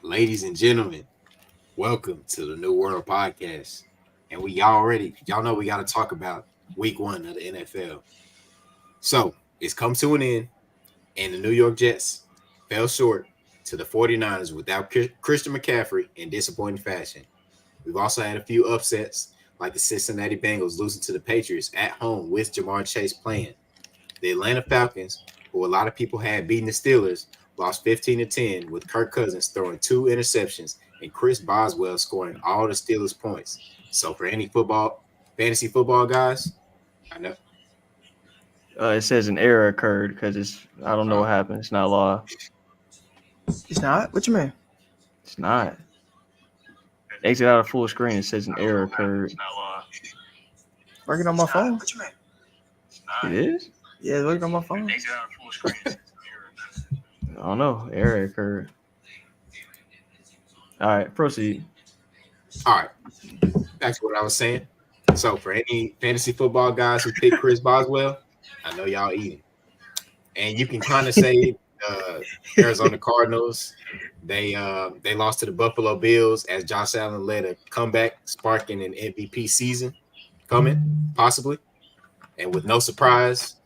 Ladies and gentlemen, welcome to the New World Podcast. And y'all know we got to talk about week one of the NFL. So it's come to an end, and the New York Jets fell short to the 49ers without Christian McCaffrey in disappointing fashion. We've also had a few upsets, like the Cincinnati Bengals losing to the Patriots at home with Jamar Chase playing. The Atlanta Falcons, who a lot of people had beating the Steelers, lost 15-10 with Kirk Cousins throwing two interceptions and Chris Boswell scoring all the Steelers points. So for any fantasy football guys, I know. It says an error occurred because I don't know what happened. It's not live. It's not? What you mean? It's not. Exit out of full screen. It says an error occurred. It's working on my phone. What you mean? It is? Yeah, it's working on my phone. I don't know. Error occurred. All right, proceed. All right. Back to what I was saying. So for any fantasy football guys who pick Chris Boswell, I know y'all eating. And you can kind of say Arizona Cardinals, they lost to the Buffalo Bills as Josh Allen led a comeback, sparking an MVP season coming, possibly. And with no surprise,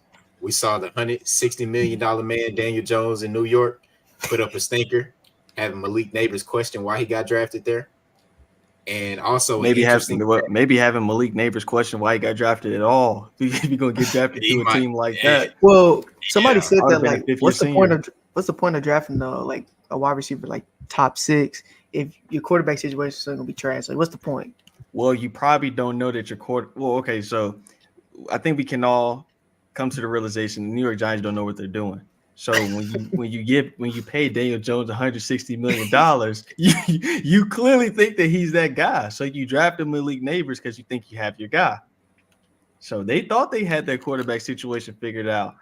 we saw the $160 million man Daniel Jones in New York put up a stinker, having Malik Neighbors question why he got drafted there. And also maybe having Malik Neighbors question why he got drafted at all. If you're gonna get drafted to a team like that. Well, somebody said that like what's the point of drafting like a wide receiver like top 6 if your quarterback situation is gonna be trash? Like what's the point? Well, you probably don't know that okay, so I think we can all come to the realization the New York Giants don't know what they're doing. So when you pay Daniel Jones $160 million, you clearly think that he's that guy. So you drafted Malik Neighbors because you think you have your guy. So they thought they had their quarterback situation figured out,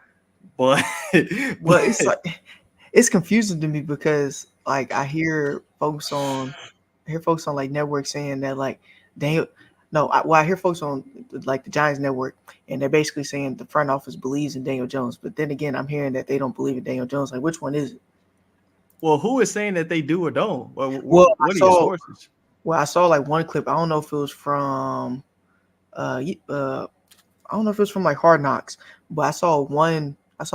but it's confusing to me because like I hear folks on like network saying that like I hear folks on like the Giants network, and they're basically saying the front office believes in Daniel Jones. But then again, I'm hearing that they don't believe in Daniel Jones. Like, which one is it? Well, who is saying that they do or don't? What are your sources? Well, I saw like one clip. I don't know if it was from, I don't know if it was from like Hard Knocks, but I saw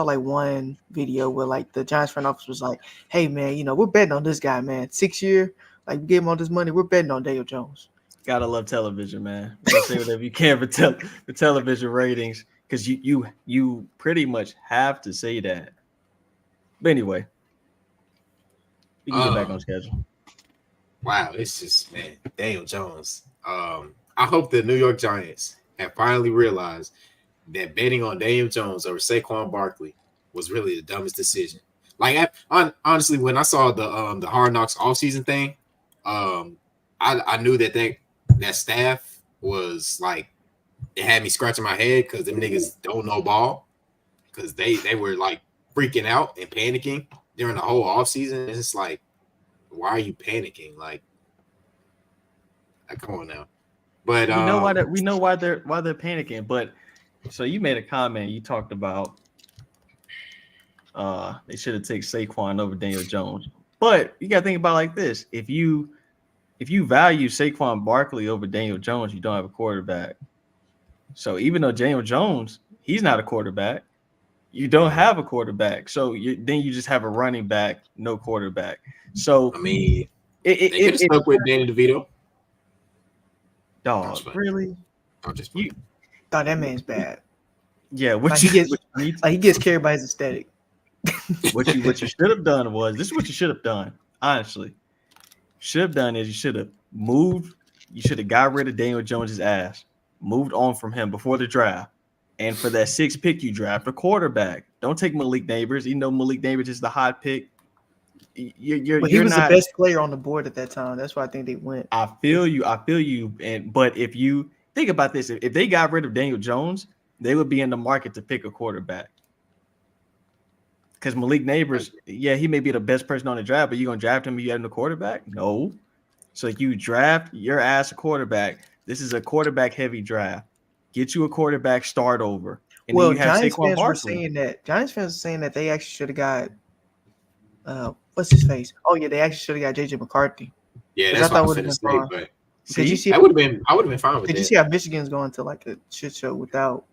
like one video where like the Giants front office was like, "Hey man, we're betting on this guy, man. 6 year, like we gave him all this money. We're betting on Daniel Jones." Gotta love television, man. You gotta say whatever you can for television ratings, because you pretty much have to say that. But anyway, we can get back on schedule. Wow, it's just Daniel Jones. I hope the New York Giants have finally realized that betting on Daniel Jones over Saquon Barkley was really the dumbest decision. Like, honestly, when I saw the Hard Knocks offseason thing, I knew that staff was like, it had me scratching my head because them niggas don't know ball, because they were like freaking out and panicking during the whole offseason. It's just like, why are you panicking? Like come on now. But we know why they're panicking. But so you made a comment. You talked about they should have taken Saquon over Daniel Jones. But you gotta think about it like this: if you value Saquon Barkley over Daniel Jones, you don't have a quarterback. So even though Daniel Jones, he's not a quarterback, you don't have a quarterback. So then you just have a running back, no quarterback. So I mean, they could have stuck with Danny DeVito. Dog, really? I'm just thought that man's bad. Yeah, he gets carried by his aesthetic. What you should have done was this is what you should have done, honestly. Should have done is you should have got rid of Daniel Jones's ass, moved on from him before the draft, and for that 6th pick you draft a quarterback. Don't take Malik Neighbors, even though Malik Neighbors is the hot pick. He was the best player on the board at that time. That's why I think they went. I feel you. But if you think about this, if they got rid of Daniel Jones, they would be in the market to pick a quarterback. Because Malik Neighbors, yeah, he may be the best person on the draft, but you're going to draft him and you have no quarterback? No. So you draft your ass a quarterback. This is a quarterback-heavy draft. Get you a quarterback, start over. And well, then you have Giants Saquon fans Barkley. were saying that. Giants fans are saying that they actually should have got what's his face? Oh yeah, they actually should have got JJ McCarthy, Yeah, which I that's what I thought was would have finna been say. fine. But Could you See, see? I would have been fine with Could you that. see how Michigan's going to like a shit show without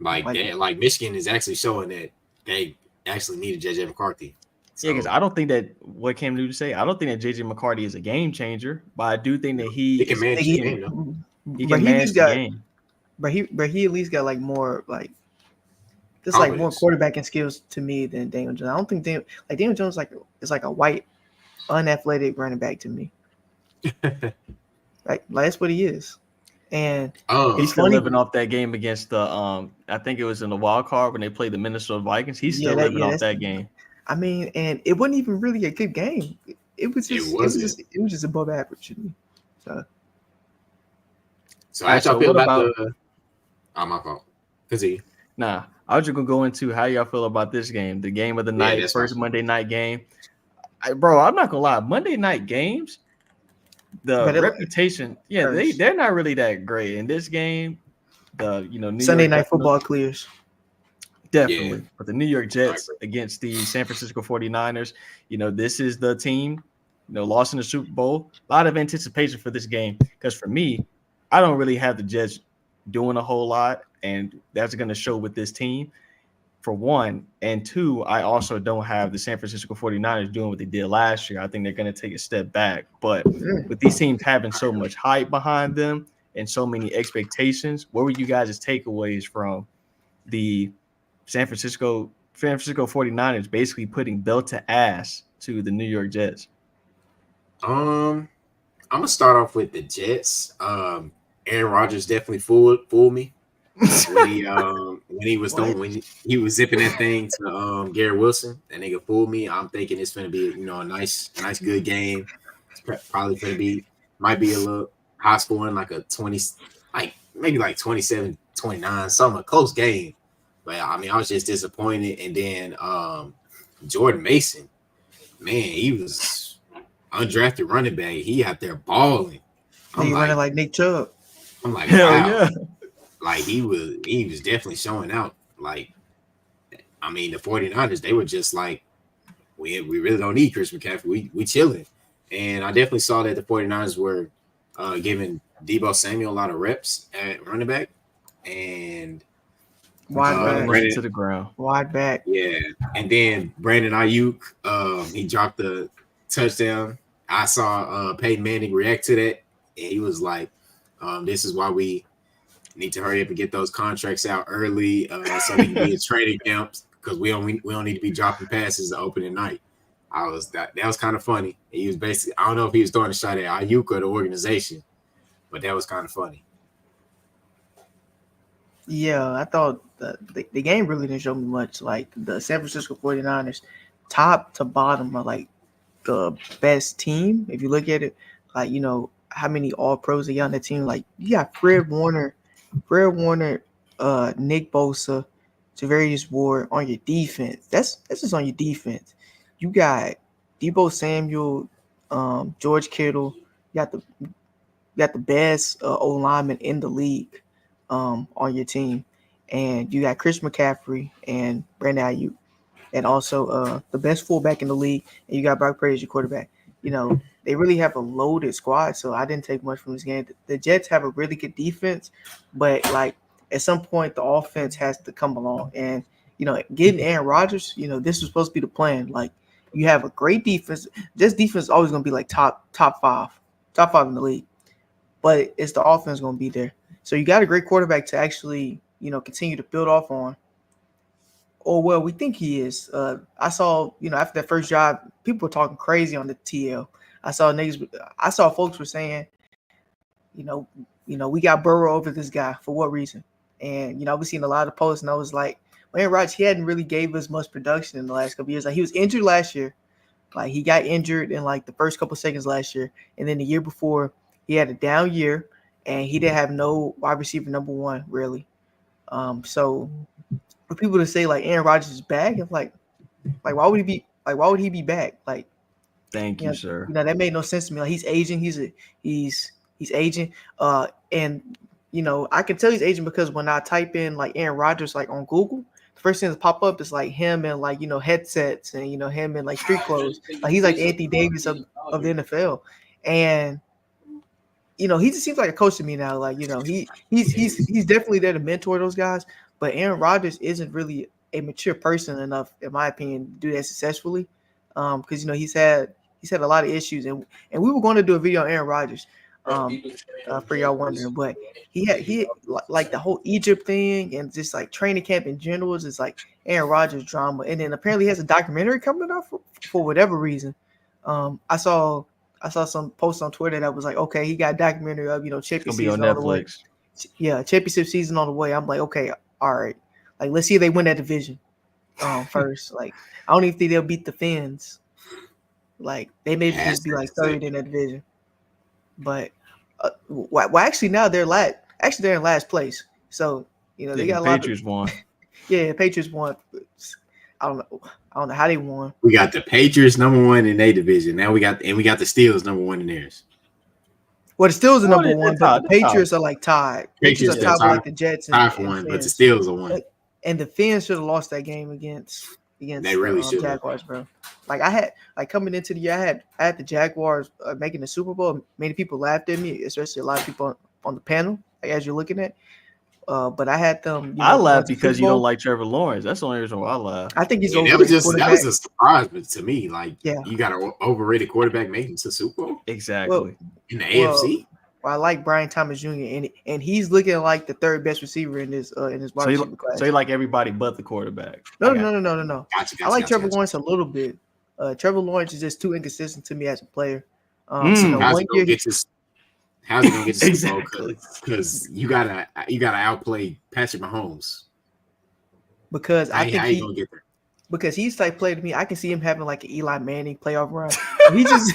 Like like? that, like Michigan is actually showing that they actually needed JJ McCarthy. yeah, because So I don't think that what Cam Newton say. I don't think that JJ McCarthy is a game changer, but I do think that he can I think manage the game though. he but can he at manage least the got, game. but he at least got like more like just like more Confidence. quarterbacking skills to me than Daniel Jones. I don't think Daniel Jones like is like a white, unathletic running back to me. Like that's what he is, and He's it's um, still funny. living off that game against the I think it was in the wild card when they played the Minnesota Vikings. He's still living off That's. that game. I mean, and it wasn't even really a good game. it wasn't. It was just above average to me. So So All how right, so y'all feel what about about the? Oh, my fault. Continue. nah? I was just gonna go into how y'all feel about this game, the game of the Yeah, night, that's first fine. Monday night game. Bro, I'm not gonna lie, Monday night games, the but it, reputation, yeah, first they're not really that great. In this game, the New Sunday York night football clears. Yeah, definitely, but the New York I Jets agree. against the San Francisco 49ers, this is the team, lost in the Super Bowl. A lot of anticipation for this game because for me, I don't really have the Jets doing a whole lot, and that's going to show with this team. For one, and two, I also don't have the San Francisco 49ers doing what they did last year. I think they're going to take a step back. But with these teams having so much hype behind them and so many expectations, what were you guys' takeaways from the San Francisco 49ers basically putting belt to ass to the New York Jets? I'm gonna start off with the Jets. Aaron Rodgers definitely fooled me when he was What? throwing when he was zipping that thing to Garrett Wilson. That nigga fooled me. I'm thinking it's gonna be a nice good game. It's probably gonna be might be a little high scoring like a 20 like maybe like 27-29 something a close game. But I mean I was just disappointed. And then Jordan Mason, man, he was undrafted running back. He out there balling. I'm Nigga running like like Nick Chubb. Hell wow. yeah. Like he was definitely showing out. Like I mean the 49ers, they were just like we really don't need Chris McCaffrey. We chilling. And I definitely saw that the 49ers were giving Deebo Samuel a lot of reps at running back. And Wide Running back. this Brandon, into the ground. Wide back. yeah. And then Brandon Ayuk, he dropped the touchdown. I saw Peyton Manning react to that. And he was like, this is why we need to hurry up and get those contracts out early so they can be in training camps because we don't need to be dropping passes the opening night. That was kind of funny. He was basically I don't know if he was throwing a shot at Ayuk or the organization, but that was kind of funny. Yeah, I thought the game really didn't show me much. Like the San Francisco 49ers, top to bottom, are like the best team. If you look at it, like how many all pros are on the team. Like you got Fred Warner, Nick Bosa, Javarius Ward on your defense. That's just on your defense. You got Deebo Samuel, George Kittle. You got the best O lineman in the league on your team, and you got Chris McCaffrey and Brandon Ayuk, and also the best fullback in the league, and you got Brock Purdy as your quarterback. They really have a loaded squad, so I didn't take much from this game. The Jets have a really good defense, but like at some point the offense has to come along, and getting Aaron Rodgers, this was supposed to be the plan. Like you have a great defense. This defense is always going to be like top five in the league, but it's the offense going to be there. So you got a great quarterback to actually, continue to build off on. Or well, we think he is. I saw, after that first drive, people were talking crazy on the TL. I saw folks were saying, we got Burrow over this guy for what reason? And I was seeing a lot of posts, and I was like, Aaron Rodgers, he hadn't really gave us much production in the last couple of years. Like he was injured last year. Like he got injured in like the first couple of seconds last year, and then the year before he had a down year, and he didn't have no wide receiver number one really. So for people to say like Aaron Rodgers is back, it's like why would he be back? Like Thank you, sir. that made no sense to me. Like he's aging, he's aging. And I can tell he's aging because when I type in like Aaron Rodgers like on Google, the first thing that pop up is like him and like headsets and him in like street clothes. Like he's like the Anthony Davis of the NFL, and he just seems like a coach to me now. Like he's definitely there to mentor those guys, but Aaron Rodgers isn't really a mature person enough, in my opinion, to do that successfully. Because he's had a lot of issues, and we were going to do a video on Aaron Rodgers, for y'all wondering, but he like the whole Egypt thing and just like training camp in general is just like Aaron Rodgers drama, and then apparently he has a documentary coming out for whatever reason. I saw some posts on Twitter that was like, okay, he got a documentary of championship season on the way. Yeah, championship season on the way. I'm like, okay, all right, like let's see if they win that division first. Like I don't even think they'll beat the Fins. Like they may just be like third in that division. But well, actually now they're in last place. So they got a lot. Patriots won. Yeah, Patriots won. I don't know how they won. We got the Patriots #1 in their division. Now we got the Steelers #1 in theirs. Well, the Steelers are #1, but the Patriots are like tied. Patriots are tied with like the Jets tied for one, but the Steelers are one. And the Fins should have lost that game against they really should Jaguars, bro. Like I had coming into the year, I had the Jaguars making the Super Bowl. Many people laughed at me, especially a lot of people on the panel, like as you're looking at. But I had them. I laughed because you don't like Trevor Lawrence. That's the only reason why I laughed. I think he's that was a surprise to me. Like, you got an overrated quarterback making it to Super Bowl. Exactly. In the AFC. Well, I like Brian Thomas Jr. and he's looking like the third best receiver in this wide receiver class. So you like everybody but the quarterback? No. Gotcha, I like Trevor Lawrence a little bit. Trevor Lawrence is just too inconsistent to me as a player. How's he gonna get to Super Bowl? Because you gotta outplay Patrick Mahomes. Because I think how you gonna get there? Because he's the type player to me, I can see him having like an Eli Manning playoff run. He just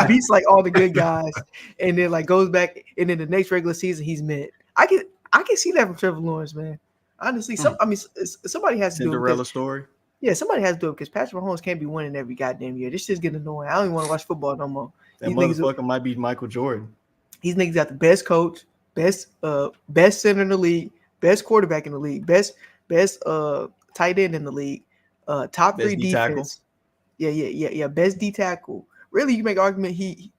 beats like all the good guys, and then like goes back, and then the next regular season he's mid. I can see that from Trevor Lawrence, man. Honestly, somebody has to do it. Cinderella story. Yeah, somebody has to do it because Patrick Mahomes can't be winning every goddamn year. This shit's getting annoying. I don't even want to watch football no more. That motherfucker might be Michael Jordan. These niggas got the best coach, best center in the league, best quarterback in the league, best tight end in the league, top best 3 defense. Yeah. Best D tackle. Really, you make an argument he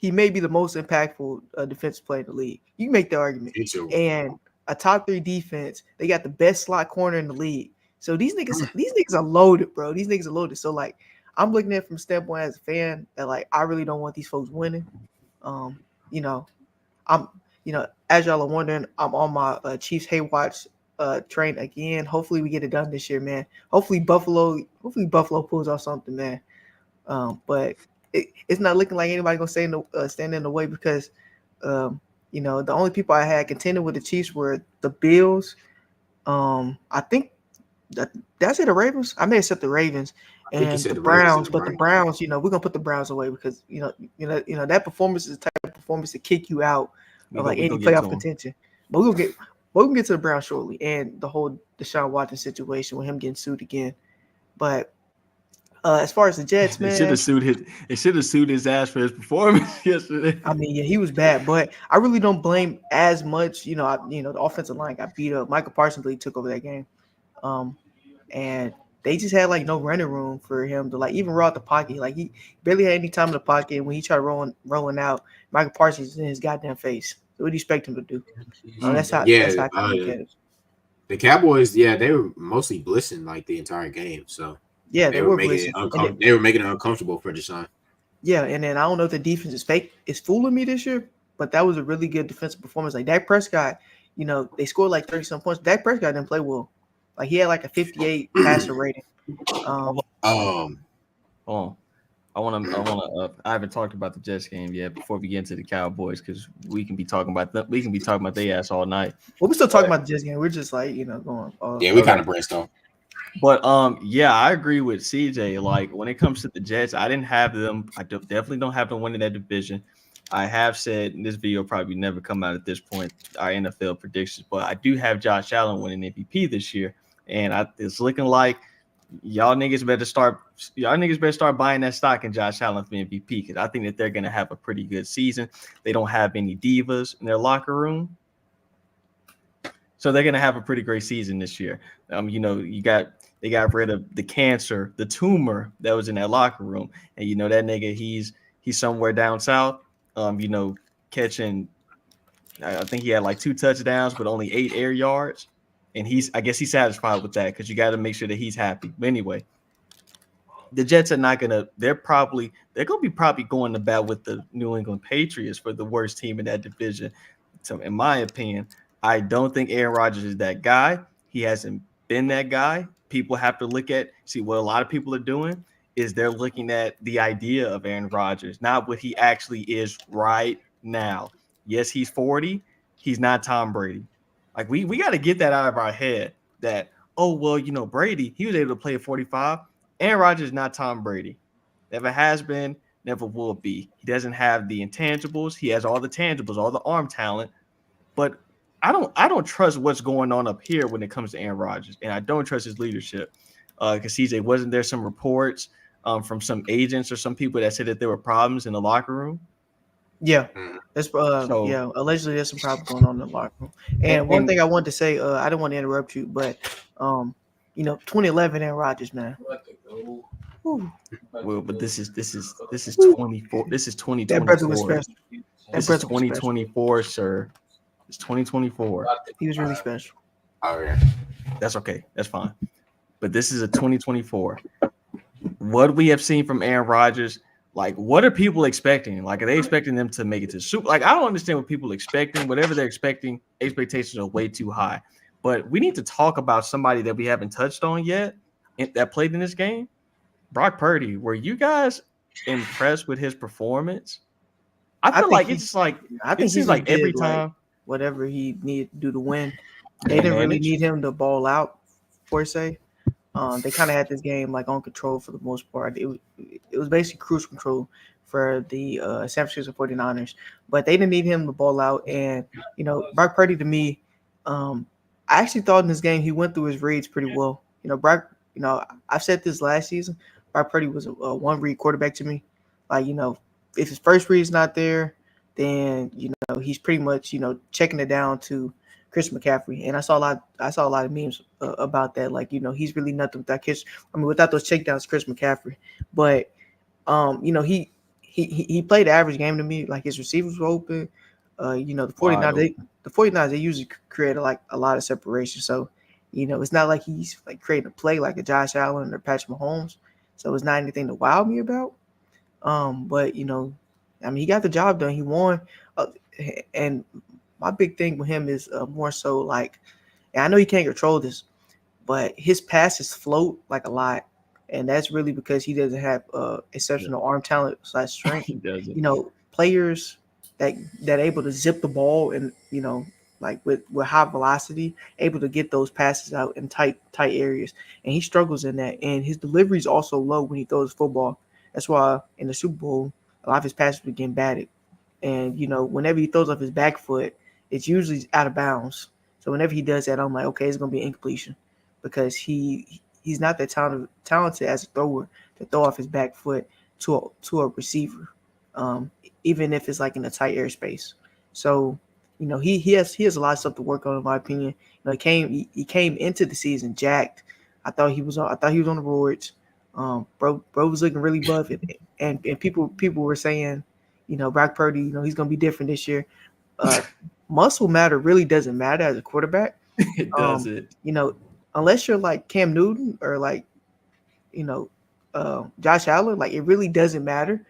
may be the most impactful defensive player in the league. You can make the argument. And a top 3 defense. They got the best slot corner in the league. So these niggas are loaded, bro. These niggas are loaded. So like, I'm looking at it from a standpoint as a fan that like I really don't want these folks winning. I'm as y'all are wondering, I'm on my Chiefs Haywatch train again. Hopefully we get it done this year, man. Hopefully Buffalo pulls off something, man. But it's not looking like anybody gonna stand in the way because the only people I had contending with the Chiefs were the Bills. I think did I say the Ravens? I may have said the Ravens and the Browns, but the Browns, we're gonna put the Browns away because that performance is the type of performance to kick you out of like any playoff contention. But we can get to the Browns shortly and the whole Deshaun Watson situation with him getting sued again. But as far as the Jets, man, it should have sued his ass for his performance yesterday. I mean, yeah, he was bad, but I really don't blame as much. The offensive line got beat up. Michael Parsons really took over that game, and they just had like no running room for him to like even roll out the pocket. Like he barely had any time in the pocket. When he tried rolling out, Michael Parsons is in his goddamn face. So what do you expect him to do? That's how. The Cowboys, they were mostly blitzing like the entire game. So yeah, they were making they were making it uncomfortable for Deshaun. Yeah, and then I don't know if the defense is fooling me this year, but that was a really good defensive performance. Like Dak Prescott, they scored like 30-some points. Dak Prescott didn't play well. Like he had like a 58 passer rating. I haven't talked about the Jets game yet before we get into the Cowboys because we can be talking about their ass all night. Well, we're still talking about the Jets game. We're just like going. We kind of brainstorm. But I agree with CJ. Like when it comes to the Jets, I didn't have them. I definitely don't have them winning that division. I have said in this video probably never come out at this point our NFL predictions, but I do have Josh Allen winning MVP this year, and it's looking like y'all niggas better start buying that stock in Josh Allen for MVP because I think that they're gonna have a pretty good season. They don't have any divas in their locker room. So they're gonna have a pretty great season this year. They got rid of the cancer, the tumor that was in that locker room, and that nigga, he's somewhere down south. Catching. I think he had like 2 touchdowns, but only 8 air yards, and I guess he's satisfied with that because you got to make sure that he's happy. But anyway, the Jets are not gonna. They're gonna be probably going to bat with the New England Patriots for the worst team in that division. So, in my opinion, I don't think Aaron Rodgers is that guy. He hasn't been that guy. People have to see what a lot of people are doing is they're looking at the idea of Aaron Rodgers, not what he actually is right now. Yes, he's 40. He's not Tom Brady. Like we got to get that out of our head that, oh, well, Brady, he was able to play at 45. Aaron Rodgers is not Tom Brady. Never has been, never will be. He doesn't have the intangibles. He has all the tangibles, all the arm talent, but I don't trust what's going on up here when it comes to Aaron Rodgers, and I don't trust his leadership. Because CJ, wasn't there some reports from some agents or some people that said that there were problems in the locker room? Yeah, that's allegedly there's some problems going on in the locker room. And one thing I wanted to say, I didn't want to interrupt you, but 2011 Aaron Rodgers, man. Well, but this is 24. This is 2024. That brother was special. This is 2024, sir. It's 2024. He was really special. Oh yeah, that's okay. That's fine. But this is a 2024. What we have seen from Aaron Rodgers, like, what are people expecting? Like, are they expecting them to make it to Super? Like, I don't understand what people are expecting. Whatever they're expecting, expectations are way too high. But we need to talk about somebody that we haven't touched on yet that played in this game. Brock Purdy. Were you guys impressed with his performance? I feel like it's like I think he's like every time whatever he needed to do to win. They didn't really need him to ball out per se. They kind of had this game like on control for the most part. It was basically cruise control for the San Francisco 49ers, but they didn't need him to ball out. And Brock Purdy, to me, I actually thought in this game he went through his reads pretty well. Brock, I've said this last season. Brock Purdy was a one-read quarterback to me. Like, if his first read's not there, then he's pretty much checking it down to Chris McCaffrey. And I saw a lot of memes about that. Like, he's really nothing without without those checkdowns, Chris McCaffrey. But he played the average game to me. Like, his receivers were open. The 49ers, they usually create a lot of separation. So, it's not like he's like creating a play like a Josh Allen or Patrick Mahomes. So it's not anything to wow me about. But he got the job done. He won. And my big thing with him is more so like, and I know he can't control this, but his passes float like a lot. And that's really because he doesn't have exceptional arm talent / strength. He doesn't. Players that able to zip the ball and, like with high velocity, able to get those passes out in tight areas. And he struggles in that. And his delivery is also low when he throws football. That's why in the Super Bowl, a lot of his passes were getting batted. And, whenever he throws off his back foot, it's usually out of bounds. So whenever he does that, I'm like, okay, it's going to be incompletion because he's not that talented as a thrower to throw off his back foot to a receiver, even if it's like in a tight airspace. So, he has a lot of stuff to work on, in my opinion. He came into the season jacked. I thought he was on the roids. Bro was looking really buff, and people were saying, Brock Purdy, he's gonna be different this year. Muscle matter really doesn't matter as a quarterback. It doesn't. Unless you're like Cam Newton or like, Josh Allen, like it really doesn't matter.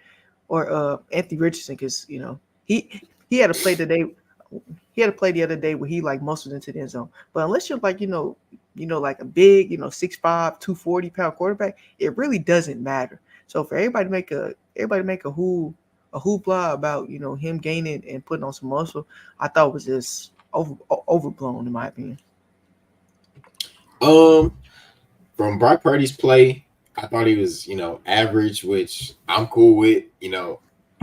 Or Anthony Richardson, because he had a play today. He had a play the other day where he like muscled into the end zone. But unless you're like like a big 6'5", 240-pound quarterback, it really doesn't matter. So for everybody to make a hoopla about him gaining and putting on some muscle, I thought was just overblown in my opinion. From Brock Purdy's play, I thought he was average, which I'm cool with.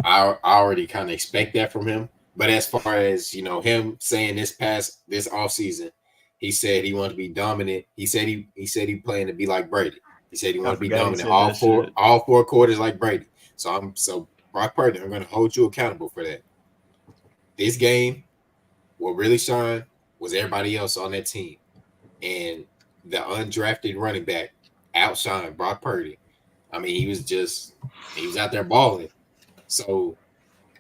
I already kind of expect that from him. But as far as him saying this offseason, he said he wanted to be dominant. He said he planned to be like Brady. He said he wanted to be dominant all four quarters like Brady. So Brock Purdy, I'm going to hold you accountable for that. This game will really shine was everybody else on that team, and the undrafted running back outshined Brock Purdy. I mean, he was out there balling. So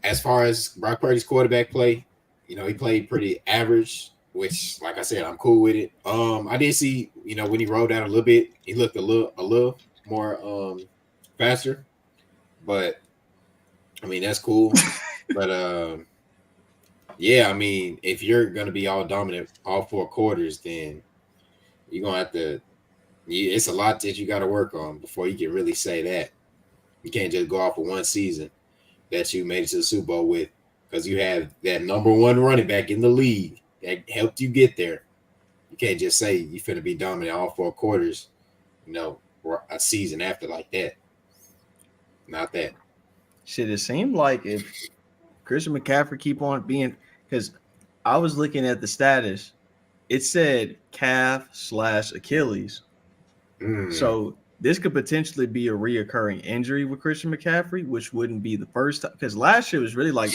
as far as Brock Purdy's quarterback play, he played pretty average, which, like I said, I'm cool with it. I did see, when he rolled out a little bit, he looked a little more faster, but I mean that's cool. But yeah, I mean, if you're gonna be all dominant all 4 quarters, then you're gonna have to. It's a lot that you got to work on before you can really say that. You can't just go off of one season that you made it to the Super Bowl with, because you have that number one running back in the league that helped you get there. You can't just say you're finna be dominant all 4 quarters, or a season after like that. Not that. Shit, it seemed like if Christian McCaffrey keep on being, because I was looking at the status, it said calf/Achilles. So this could potentially be a reoccurring injury with Christian McCaffrey, which wouldn't be the first time, because last year was really like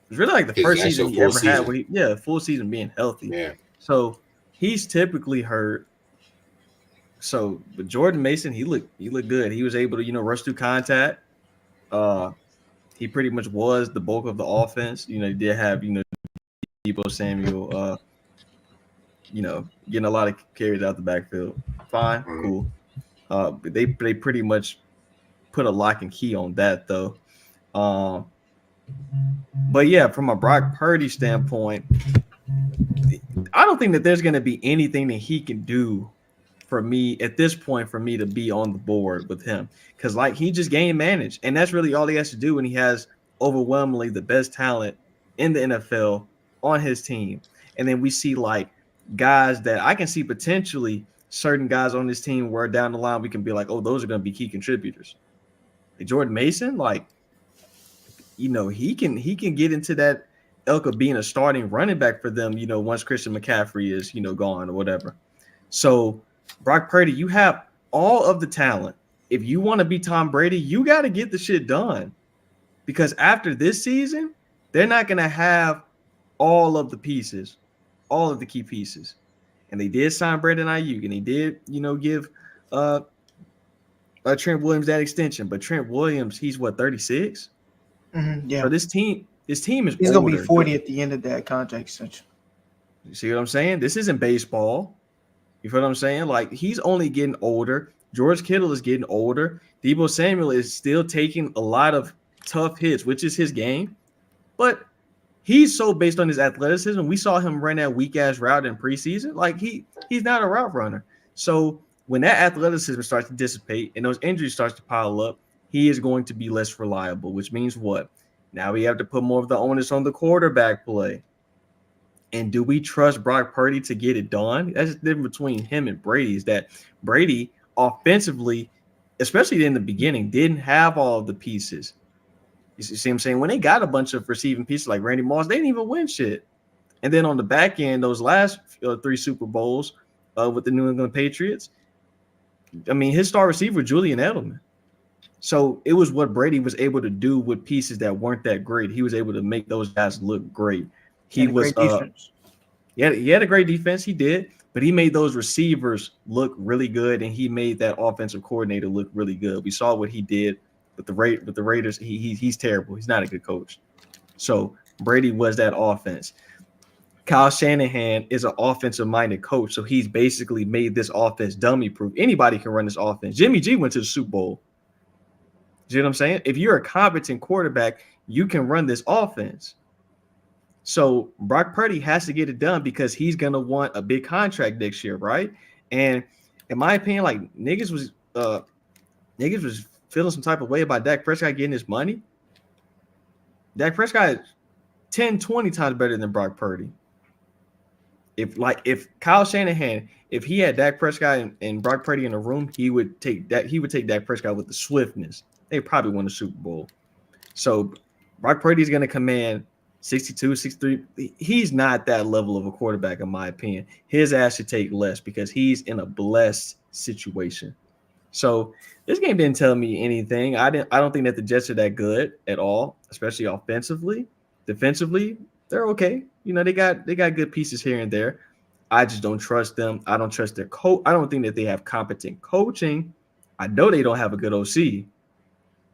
the His first season actual he full ever had season. where full season being healthy. Yeah. So he's typically hurt. So, but Jordan Mason, he looked good. He was able to, rush through contact. He pretty much was the bulk of the offense. He did have, Deebo Samuel, getting a lot of carries out the backfield. Fine, cool. But they pretty much put a lock and key on that though. But yeah, from a Brock Purdy standpoint, I don't think that there's going to be anything that he can do for me at this point for me to be on the board with him, because like he just game managed, and that's really all he has to do when he has overwhelmingly the best talent in the NFL on his team. And then we see like guys that I can see potentially certain guys on this team where down the line we can be like, oh, those are going to be key contributors. Like Jordan Mason, like he can get into that ilk of being a starting running back for them, once Christian McCaffrey is gone or whatever. So Brock Purdy, you have all of the talent. If you want to be Tom Brady, you got to get the shit done, because after this season, they're not going to have all of the pieces, all of the key pieces. And they did sign Brandon Ayuk, and they did, give Trent Williams that extension. But Trent Williams, he's what, 36? Yeah. So this team is he's older. Gonna be 40 at the end of that contract extension. You see what I'm saying? This isn't baseball. You feel what I'm saying? Like, he's only getting older. George Kittle is getting older. Deebo Samuel is still taking a lot of tough hits, which is his game. But he's so based on his athleticism. We saw him run that weak-ass route in preseason. Like, he's not a route runner. So when that athleticism starts to dissipate and those injuries starts to pile up, he is going to be less reliable, which means what? Now we have to put more of the onus on the quarterback play. And do we trust Brock Purdy to get it done? That's the difference between him and Brady, is that Brady offensively, especially in the beginning, didn't have all of the pieces. You see what I'm saying? When they got a bunch of receiving pieces like Randy Moss, they didn't even win shit. And then on the back end, those last 3 Super Bowls with the New England Patriots, I mean, his star receiver, Julian Edelman. So it was what Brady was able to do with pieces that weren't that great. He was able to make those guys look great. He was great defense. He had a great defense. He did, but he made those receivers look really good, and he made that offensive coordinator look really good. We saw what he did with the Raiders. He's terrible. He's not a good coach. So Brady was that offense. Kyle Shanahan is an offensive-minded coach, so he's basically made this offense dummy-proof. Anybody can run this offense. Jimmy G went to the Super Bowl. You know what I'm saying? If you're a competent quarterback, you can run this offense. So Brock Purdy has to get it done because he's going to want a big contract next year, right? And in my opinion, like niggas was feeling some type of way about Dak Prescott getting his money. Dak Prescott is 10, 20 times better than Brock Purdy. If Kyle Shanahan, if he had Dak Prescott and Brock Purdy in a room, he would take Dak Prescott with the swiftness. They probably won the Super Bowl. So Brock Purdy is going to command 62, 63. He's not that level of a quarterback, in my opinion. His ass should take less because he's in a blessed situation. So this game didn't tell me anything. I don't think that the Jets are that good at all, especially offensively. Defensively, They're okay. They got good pieces here and there. I just don't trust them. I don't trust their coach. I don't think that they have competent coaching. I know they don't have a good OC.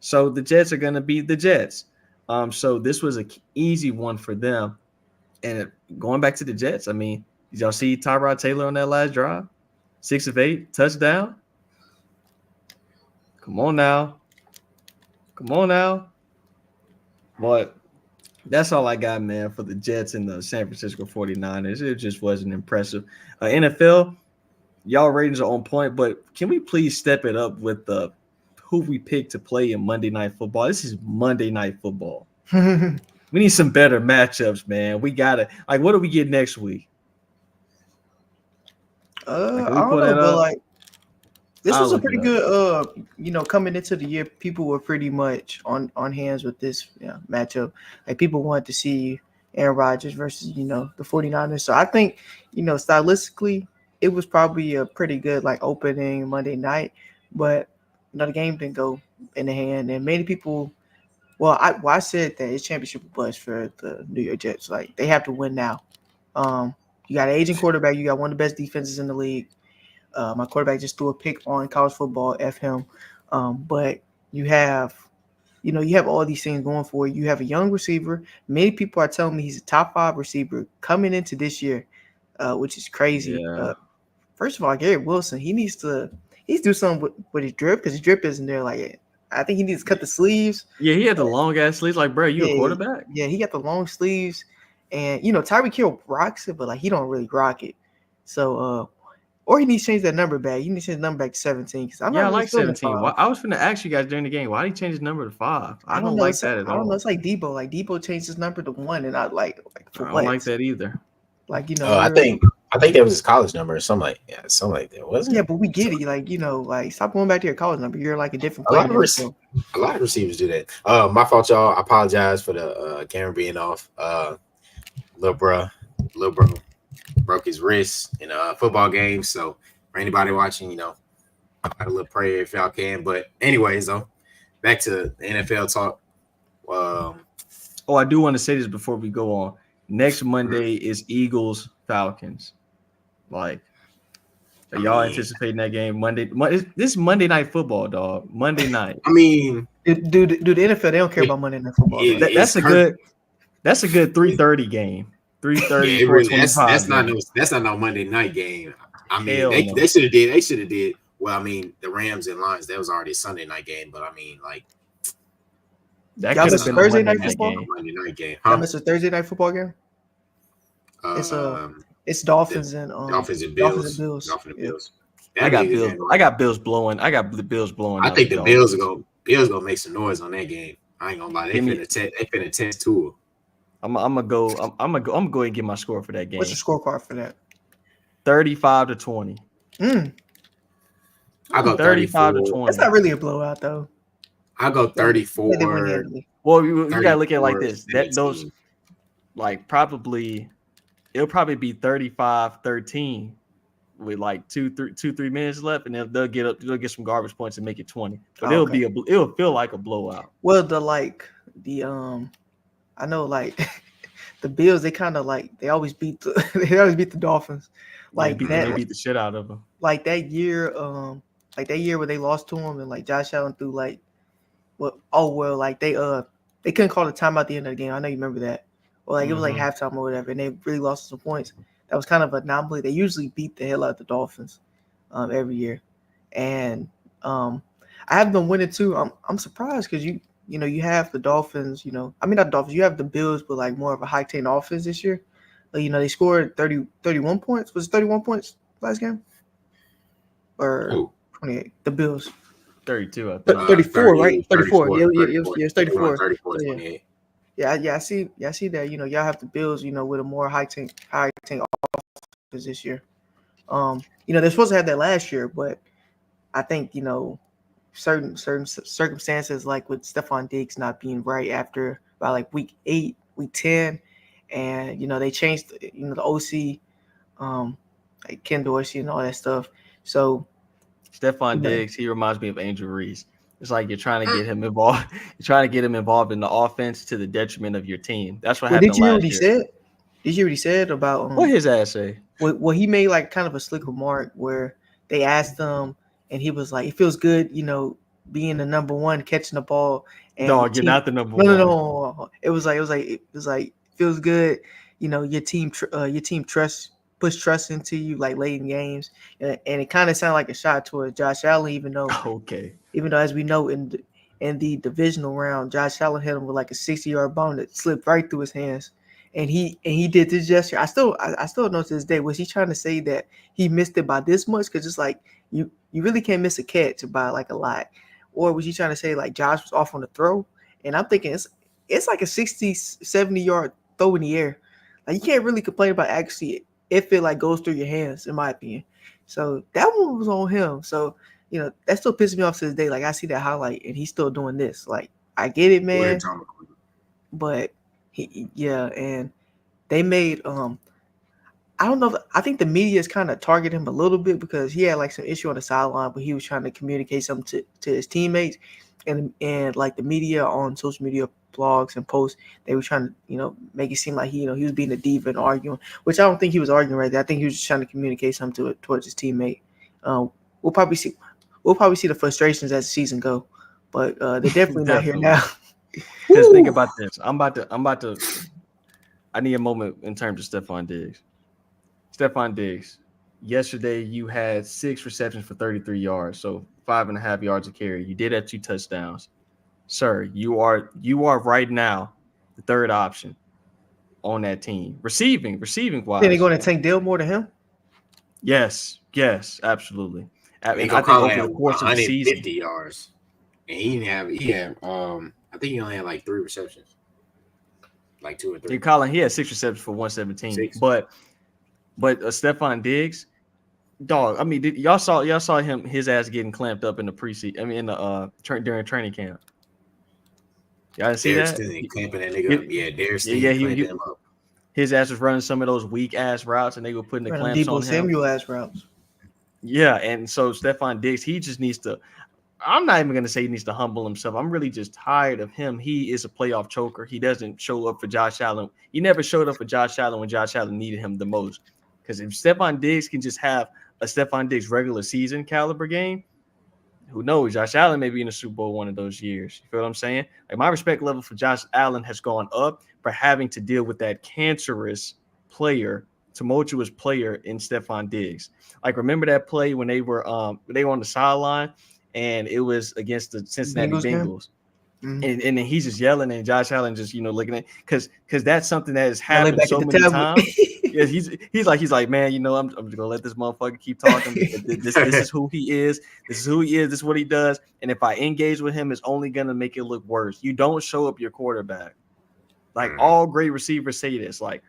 So the Jets are going to beat the Jets. So this was an easy one for them. And going back to the Jets, I mean, did y'all see Tyrod Taylor on that last drive? 6 of 8, touchdown. Come on now. But that's all I got, man, for the Jets and the San Francisco 49ers. It just wasn't impressive. NFL, y'all ratings are on point, but can we please step it up with the who we picked to play in Monday Night Football? This is Monday Night Football. We need some better matchups, man. We got to, like, what do we get next week? I don't know, but like this was a pretty good coming into the year, people were pretty much on hands with this matchup. Like people wanted to see Aaron Rodgers versus, the 49ers. So I think, stylistically, it was probably a pretty good like opening Monday night, but the game didn't go in the hand, and many people. Well, I said that it's championship bust for the New York Jets. Like they have to win now. You got an aging quarterback. You got one of the best defenses in the league. My quarterback just threw a pick on college football. F him. But you have all these things going for you. You have a young receiver. Many people are telling me he's a top 5 receiver coming into this year, which is crazy. Yeah. First of all, Garrett Wilson, he needs to do something with his drip, because his drip isn't there. Like I think he needs to cut the sleeves. Yeah, he had the long ass sleeves. Like, bro, you a quarterback? Yeah, he got the long sleeves, and Tyreek Hill rocks it, but like he don't really rock it. So, or he needs to change that number back. You need to change the number back to 17. I like 17. I was finna ask you guys during the game, why did he change his number to 5? I don't like that at all. I don't know. It's like Debo. Like Debo changed his number to 1, and I like for what? I don't like that either. Like I think that was his college number or something like that, wasn't it? Yeah, but we get it. Like like stop going back to your college number. You're like a different player. A lot of receivers do that. My fault, y'all. I apologize for the camera being off. Lil bro broke his wrist in a football game. So for anybody watching, got a little prayer if y'all can. But anyways, though, back to the NFL talk. I do want to say this before we go on. Next Monday is Eagles Falcons. Like, are y'all anticipating that game Monday? This is Monday Night Football, dog. Monday night. I mean, dude, the NFL, they don't care about Monday Night Football. That's a good 3:30 game. 3:30. Yeah, that's not no Monday night game. I mean, they should have did. They should have did. Well, I mean, the Rams and Lions, that was already a Sunday night game. But I mean, like that could have been Thursday night football. Monday night game. Huh? That's a Thursday night football game. It's Dolphins and Bills. Dolphins and Bills. I got Bills blowing. I think the Bills gonna make some noise on that game. I ain't gonna lie. They finna test Tua. I'm gonna go ahead and get my score for that game. What's your scorecard for that? 35-20. I go 35-20. That's not really a blowout though. I go 34. Well, you gotta look at it like this. Those like probably it'll probably be 35-13 with like 2-3 minutes left, and they'll get some garbage points and make it 20. But it'll feel like a blowout. Well, I know like the Bills, they kind of like they always beat the Dolphins. Like they beat the shit out of them. Like that year where they lost to them, and like Josh Allen threw like like they couldn't call the time at the end of the game. I know you remember that. Or like it was like halftime or whatever, and they really lost some points. That was kind of an anomaly. They usually beat the hell out of the Dolphins every year, and I have them winning too. I'm surprised because you have the Dolphins. I mean not Dolphins. You have the Bills, but like more of a high-octane offense this year. They scored 31 points. Was it 31 points last game? Or 28? The Bills. 32, I think. 34, right? 34. Yeah, it's 34. 34, 28. Yeah, I see that. Y'all have the Bills, with a more high-octane offense this year. They're supposed to have that last year, but I think certain circumstances, like with Stephon Diggs not being right after by like week 8, week 10, and they changed the OC, like Ken Dorsey and all that stuff. So Stephon Diggs, he reminds me of Angel Reese. It's like you're trying to get him involved. You're trying to get him involved in the offense to the detriment of your team. That's what Well, did happened you hear what last he year. said? Did you hear what he said about What his ass say? Well, he made like kind of a slick remark where they asked him, and he was like, "It feels good, being the number one, catching the ball, and your Dog, you're team." not the number No, no, one. no. It was like feels good, your team push trust into you like late in games, and it kind of sounded like a shot towards Josh Allen, Okay. even though as we know in the divisional round, Josh Allen hit him with like a 60-yard bomb that slipped right through his hands. And he did this gesture. I still know to this day. Was he trying to say that he missed it by this much? Because it's like you really can't miss a catch by like a lot. Or was he trying to say like Josh was off on the throw? And I'm thinking it's like a 60, 70-yard throw in the air. Like you can't really complain about accuracy if it like goes through your hands, in my opinion. So that one was on him. So that still pisses me off to this day. Like I see that highlight and he's still doing this. Like I get it, man. But yeah, and they made I don't know. I think the media is kind of targeting him a little bit because he had like some issue on the sideline, but he was trying to communicate something to his teammates, and like the media on social media blogs and posts, they were trying to make it seem like he was being a diva and arguing, which I don't think he was arguing right there. I think he was just trying to communicate something towards his teammate. We'll probably see the frustrations as the season go, but they're definitely not here now. Because think about this. I'm about to. I need a moment in terms of Stephon Diggs. Stephon Diggs, yesterday you had 6 receptions for 33 yards, so 5.5 yards a carry. You did have 2 touchdowns. Sir, you are right now the third option on that team. Receiving wise. Then they're going to Tank Dell more than him? Yes, absolutely. They And gonna I think call over him the course of the 150 season, yards, and he had I think he only had like 3 receptions, like 2 or 3. you're calling he had 6 receptions for 117. 6. But Stephon Diggs, dog. I mean, y'all saw his ass getting clamped up in the preseason. I mean, in the during training camp. Y'all didn't see Derek that? Stingley clamping that nigga up. Yeah, Derek Yeah. Stingley clamping him up. His ass was running some of those weak ass routes, and they were putting the clamps Debo on him. Samuel ass routes. Yeah, and so Stephon Diggs, he just needs to. I'm not even going to say he needs to humble himself. I'm really just tired of him. He is a playoff choker. He doesn't show up for Josh Allen. He never showed up for Josh Allen when Josh Allen needed him the most. Because if Stephon Diggs can just have a Stephon Diggs regular season caliber game, who knows? Josh Allen may be in the Super Bowl one of those years. You feel what I'm saying? Like my respect level for Josh Allen has gone up for having to deal with that cancerous player, tumultuous player in Stephon Diggs. Like remember that play when they were on the sideline and it was against the Cincinnati Bengals. Mm-hmm. And then he's just yelling and Josh Allen just looking at because that's something that has happened so many times. Yeah, he's like, man, I'm just gonna let this motherfucker keep talking. This is who he is. This is who he is. This is what he does. And if I engage with him, it's only gonna make it look worse. You don't show up your quarterback. Like all great receivers say this. Like,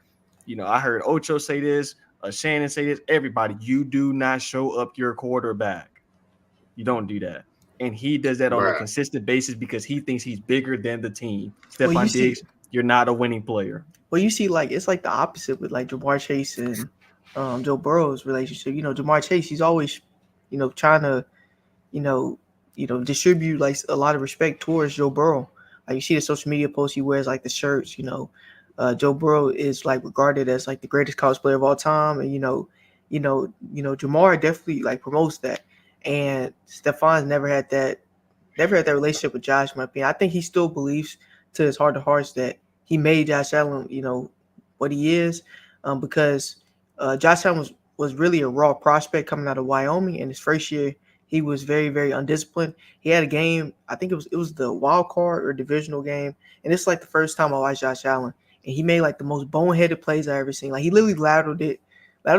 I heard Ocho say this, Shannon say this. Everybody, you do not show up your quarterback. You don't do that. And he does that on a consistent basis because he thinks he's bigger than the team. Stephon Diggs, you're not a winning player. Well, you see, like it's like the opposite with like Jamar Chase and Joe Burrow's relationship. Jamar Chase, he's always, trying to, distribute like a lot of respect towards Joe Burrow. Like you see the social media posts he wears, like the shirts. Joe Burrow is like regarded as like the greatest college player of all time, and Jamar definitely like promotes that. And Stephon's never had that relationship with Josh. In my opinion, I think he still believes to his heart of hearts that he made Josh Allen, what he is, because Josh Allen was really a raw prospect coming out of Wyoming. In his first year, he was very, very undisciplined. He had a game, I think it was the wild card or divisional game, and it's like the first time I watched Josh Allen, and he made like the most boneheaded plays I ever seen. Like he literally lateraled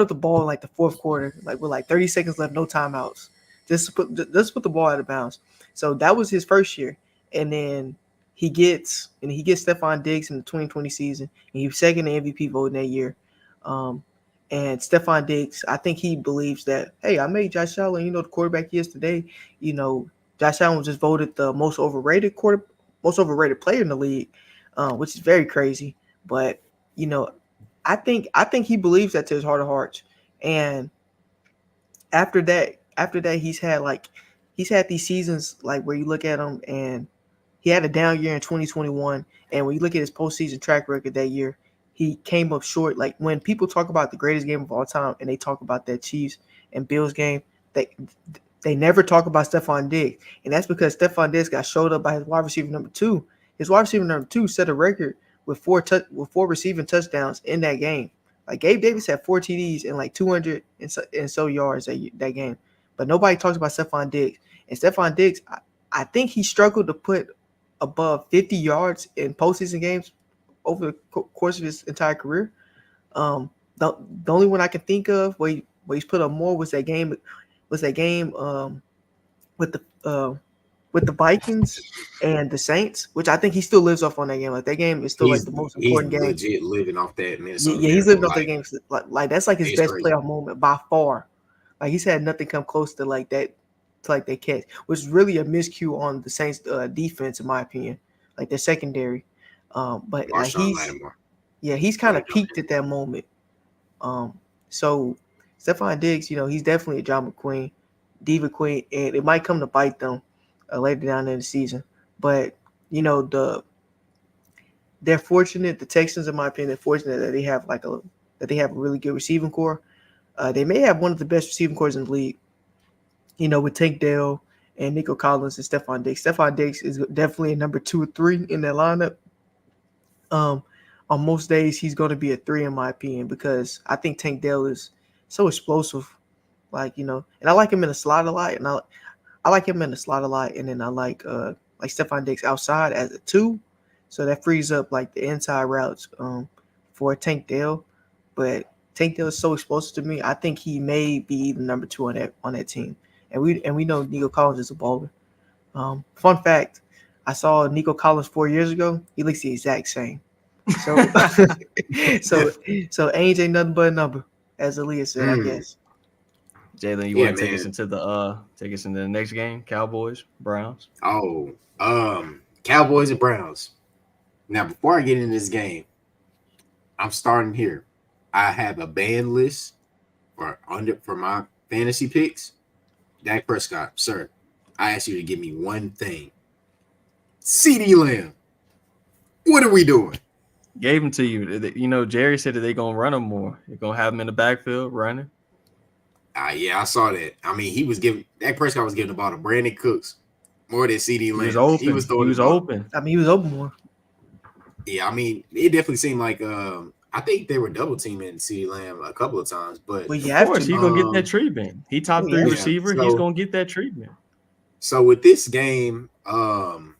the ball in like the fourth quarter, like with like 30 seconds left, no timeouts, just put the ball out of bounds. So that was his first year, and then he gets Stephon Diggs in the 2020 season, and he was second in MVP vote in that year. And Stephon Diggs, I think he believes that, hey, I made Josh Allen, the quarterback he is today. Josh Allen was just voted the most overrated player in the league, which is very crazy. But I think he believes that to his heart of hearts. And after that, he's had like he's had these seasons like where you look at him and he had a down year in 2021, and when you look at his postseason track record that year, he came up short. Like when people talk about the greatest game of all time, and they talk about that Chiefs and Bills game, they never talk about Stephon Diggs, and that's because Stephon Diggs got showed up by his wide receiver number 2. His wide receiver number 2 set a record with four receiving touchdowns in that game. Like Gabe Davis had 4 TDs and like 200 and so yards that game, but nobody talks about Stephon Diggs. And Stephon Diggs, I think he struggled to put above 50 yards in postseason games over the course of his entire career. The only one I can think of where he's put up more was that game with the Vikings and the Saints, which I think he still lives off on that game. Like that game is still like the most important game. He's legit living off that Minnesota. Yeah, he's living off that game. Like that's like his best crazy playoff moment by far. Like he's had nothing come close to like that catch, which is really a miscue on the Saints defense, in my opinion. Like their secondary. But like he's kind of peaked at that moment. So Stephon Diggs, he's definitely a John McQueen, Diva Queen, and it might come to bite them later down in the season. But they're fortunate. The Texans, in my opinion, they're fortunate that they have a really good receiving core. They may have one of the best receiving cores in the league. With Tank Dell and Nico Collins and Stephon Diggs. Stephon Diggs is definitely a number 2 or 3 in that lineup. On most days, he's going to be a 3 in my opinion, because I think Tank Dell is so explosive. And I like him in the slot a lot, and I like him in the slot a lot, and then I like Stephon Diggs outside as a 2, so that frees up like the inside routes for Tank Dell. But Tank Dell is so explosive to me. I think he may be even number 2 on that team, and we know Nico Collins is a baller. Fun fact: I saw Nico Collins 4 years ago. He looks the exact same. So so age ain't nothing but a number, as Aaliyah said, I guess. Jalen, you want to take us into the next game? Cowboys, Browns. Oh, Cowboys and Browns. Now, before I get into this game, I'm starting here. I have a ban list for my fantasy picks. Dak Prescott, sir, I ask you to give me one thing. CeeDee Lamb. What are we doing? Gave him to you. Jerry said that they're going to run him more. They're going to have him in the backfield running. Yeah, I saw that. I mean, Dak Prescott was giving the ball to Brandon Cooks more than CeeDee Lamb. He was open. I mean, he was open more. Yeah, I mean, it definitely seemed like I think they were double teaming CeeDee Lamb a couple of times, but of course he's gonna get that treatment. He top 3 receiver. So, he's gonna get that treatment. So with this game, man,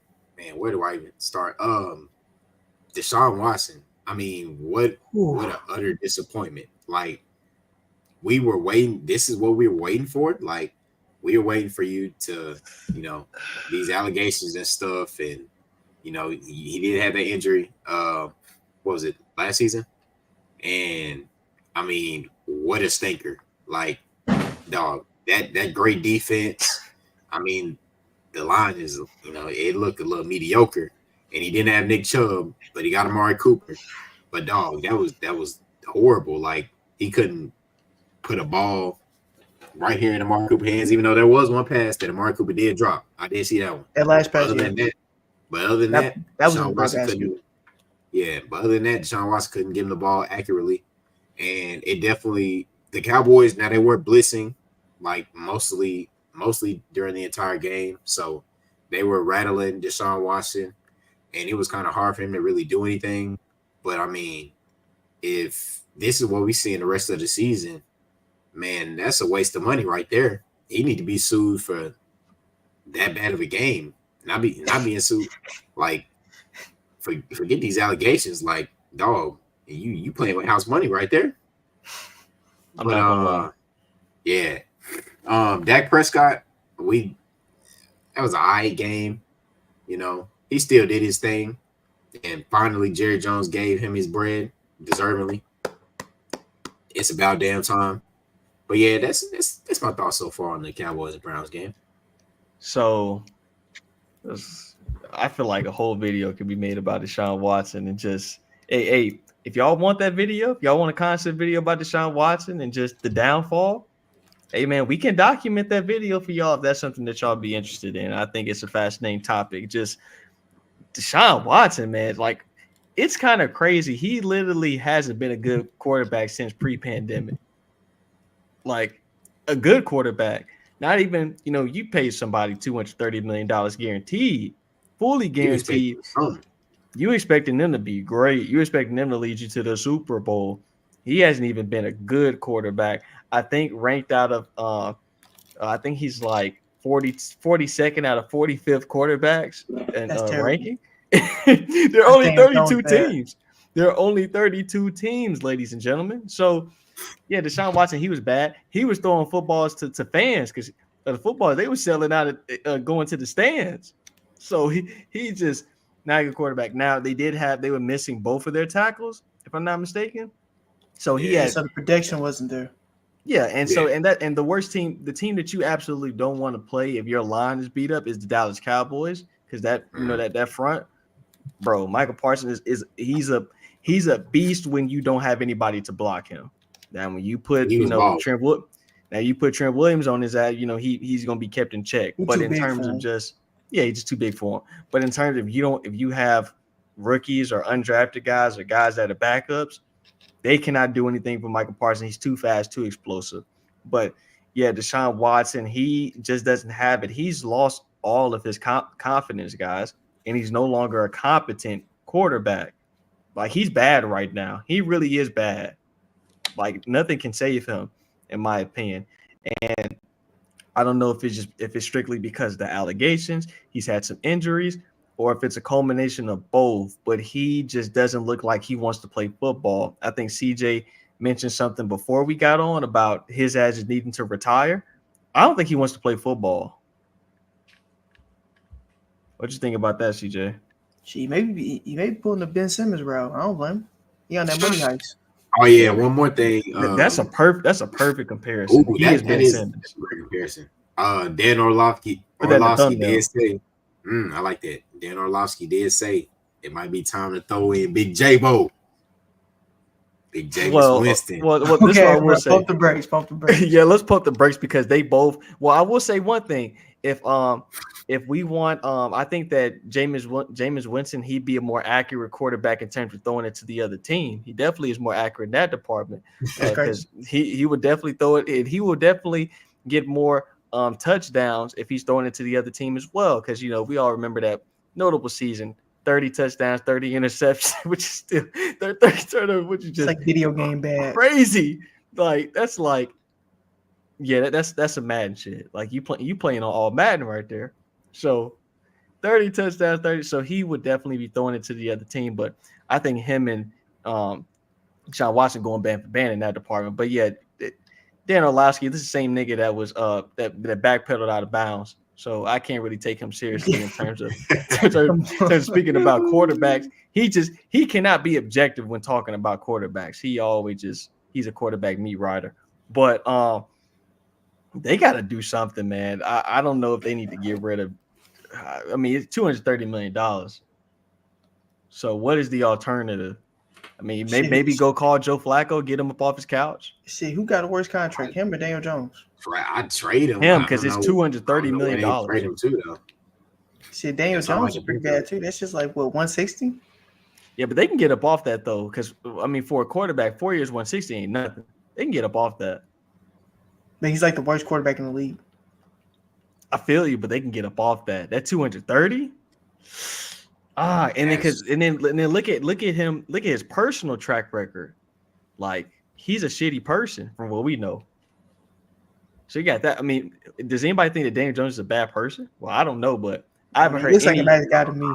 where do I even start? Deshaun Watson. I mean, what an utter disappointment. Like, we were waiting. This is what we were waiting for. Like, we were waiting for you to, these allegations and stuff. And, he did have that injury. What was it, last season? And, I mean, what a stinker. Like, dog, that great defense. I mean, the line is, it looked a little mediocre. And he didn't have Nick Chubb, but he got Amari Cooper. But dog, that was horrible. Like, he couldn't put a ball right here in Amari Cooper's hands, even though there was one pass that Amari Cooper did drop. I did see that one. That last pass, Other than that, that was Deshaun Watson couldn't. Yeah, but other than that, Deshaun Watson couldn't give him the ball accurately, and it definitely the Cowboys. Now they were blitzing, like mostly during the entire game, so they were rattling Deshaun Watson. And it was kind of hard for him to really do anything. But, I mean, if this is what we see in the rest of the season, man, that's a waste of money right there. He need to be sued for that bad of a game. Not being sued. Like, forget these allegations. Like, dog, you playing with house money right there. I'm not gonna lie. Yeah. Dak Prescott, that was an eye game, He still did his thing, and finally Jerry Jones gave him his bread, deservingly. It's about damn time. But yeah, that's my thoughts so far on the Cowboys and Browns game. So, I feel like a whole video could be made about Deshaun Watson and just, hey, if y'all want that video, if y'all want a concept video about Deshaun Watson and just the downfall, Hey man, we can document that video for y'all if that's something that y'all be interested in. I think it's a fascinating topic. Just Deshaun Watson, man, like it's kind of crazy. He literally hasn't been a good quarterback since pre-pandemic. Like a good quarterback. Not even, you pay somebody $230 million guaranteed, fully You expect guaranteed. something. You expecting them to be great. You expecting them to lead you to the Super Bowl. He hasn't even been a good quarterback. I think ranked out of I think he's like 42nd out of 45th quarterbacks in That's terrible. ranking. There are That's only Daniel Jones 32 bad. teams. There are only 32 teams, ladies and gentlemen. So yeah, Deshaun Watson, he was bad. He was throwing footballs to fans because the footballs they were selling out going to the stands. So he just not a good quarterback. Now they were missing both of their tackles, if I'm not mistaken. So he Yeah. Yeah, had so the protection wasn't there. and the worst team, the team that you absolutely don't want to play if your line is beat up is the Dallas Cowboys because that front, bro. Michael Parsons he's a beast when you don't have anybody to block him. Now when you put He was balling. Trent Williams on his ass, he's gonna be kept in check. He But too in big terms for of him. he's just too big for him. But in terms of if you have rookies or undrafted guys or guys that are backups, they cannot do anything for Michael Parsons. He's too fast, too explosive. But yeah, Deshaun Watson, he just doesn't have it. He's lost all of his confidence, guys, and he's no longer a competent quarterback. Like he's bad right now. He really is bad. Like nothing can save him, in my opinion. And I don't know if it's strictly because of the allegations, he's had some injuries, or if it's a culmination of both. But he just doesn't look like he wants to play football. I think CJ mentioned something before we got on about his ass just needing to retire. I don't think he wants to play football. What you think about that, CJ? He may be pulling the Ben Simmons route. I don't blame him. He on that money heist. Oh yeah, one more thing. That's a perfect comparison. He is Ben That's Simmons. a great comparison. Dan Orlovsky Put that in the Orlovsky thumbnail. did say, I like that. Dan Orlovsky did say it might be time to throw in Big J-Bo. Big Jameis Winston. Well, this is what I will say. Pump the brakes. Yeah, let's pump the brakes because they both. Well, I will say one thing. If we want, I think that Jameis Winston, he'd be a more accurate quarterback in terms of throwing it to the other team. He definitely is more accurate in that department because he would definitely throw it. And he will definitely get more touchdowns if he's throwing it to the other team as well. Because we all remember that notable season. 30 touchdowns, 30 interceptions, which is still 30 turnovers, which is just like video game bad. Crazy. Like that's like, yeah, that's a Madden shit. Like you playing on all Madden right there. So 30 touchdowns, 30. So he would definitely be throwing it to the other team. But I think him and Sean Watson going band for band in that department. But yeah, Dan Orlovsky, this is the same nigga that was that backpedaled out of bounds. So I can't really take him seriously in terms of speaking about quarterbacks. He cannot be objective when talking about quarterbacks. He's a quarterback meat rider. But they got to do something, man. I don't know if they need to get rid of. I mean, it's $230 million. So what is the alternative? I mean, maybe go call Joe Flacco, get him up off his couch. See, who got a worse contract, him or Daniel Jones? I'd trade him. Him, because it's $230 million. Trade him too, though. See, Daniel Jones is pretty bad too. That's just like what, 160? Yeah, but they can get up off that though, because I mean, for a quarterback, 4 years, 160 ain't nothing. They can get up off that. But he's like the worst quarterback in the league. I feel you, but they can get up off that. That 230. And then look at him. Look at his personal track record. Like he's a shitty person from what we know. So you got that. I mean, does anybody think that Daniel Jones is a bad person? Well, I don't know, but I haven't heard. He looks like a nice guy to me.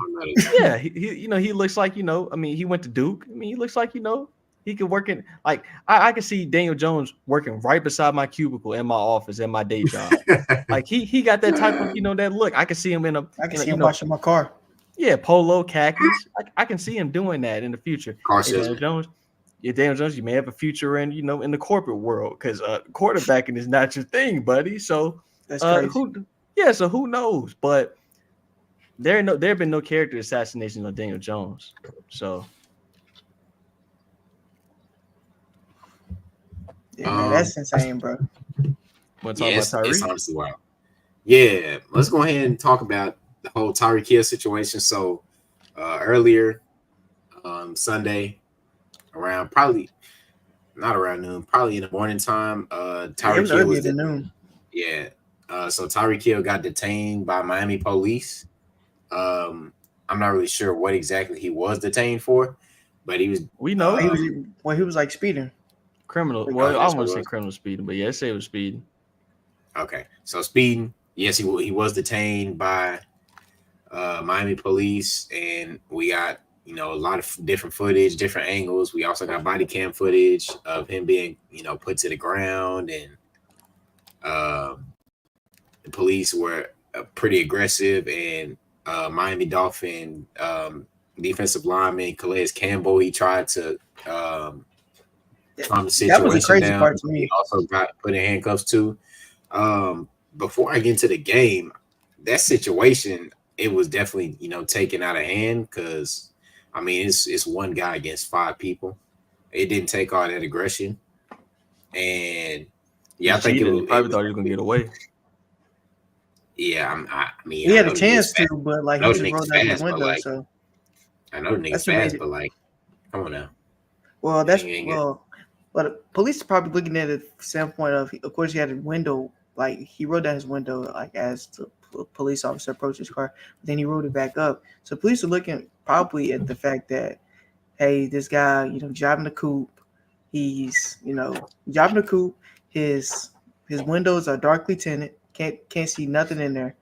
Yeah, he looks like I mean, he went to Duke. I mean, he looks like he could work in like I can see Daniel Jones working right beside my cubicle in my office at my day job. Like he got that type of that look. I can see him I can see him washing my car. Yeah, polo, khakis. I can see him doing that in the future. Daniel Jones, you may have a future in in the corporate world because quarterbacking is not your thing, buddy. So that's crazy. So who knows? But there have been no character assassinations on Daniel Jones. So yeah, man, that's insane, bro. Want to talk Yeah, about it's Tyreek? honestly wild. Yeah, let's go ahead and talk about the whole Tyreek Hill situation. So earlier Sunday, around probably not around noon, probably in the morning time, Yeah, it Tyreek was Hill earlier was than noon. yeah. So Tyreek Hill got detained by Miami police. Um, I'm not really sure what exactly he was detained for, but he was. We know He was he was like speeding. criminal. Like, Well, I That's don't what want it to say was. criminal speeding, but yeah, say it was speeding. Okay, so speeding. Yes, he was detained by Miami police, and we got a lot of different footage, different angles. We also got body cam footage of him being put to the ground, and the police were pretty aggressive, and Miami Dolphin defensive lineman Calais Campbell, he tried to calm the that was the situation crazy down. part to He me. also got put in handcuffs too. Before I get into the game, that situation, it was definitely taken out of hand, because I mean it's one guy against five people. It didn't take all that aggression, and yeah, I He's think cheating. He it probably was. thought he was gonna get away. Yeah, I mean, He I had a know the nigga's chance to, fast. but like I he know the just nigga's rolled out his fast, but window. like So I know the nigga's that's what made fast, it. but like, come on now. Well, You that's ain't get well, but police are probably looking at it from the standpoint of course, he had a window. Like he rolled down his window, like as the police officer approached his car. But then he rolled it back up. So police are looking probably at the fact that hey, this guy, driving the coupe. He's driving the coupe. His windows are darkly tinted. Can't see nothing in there,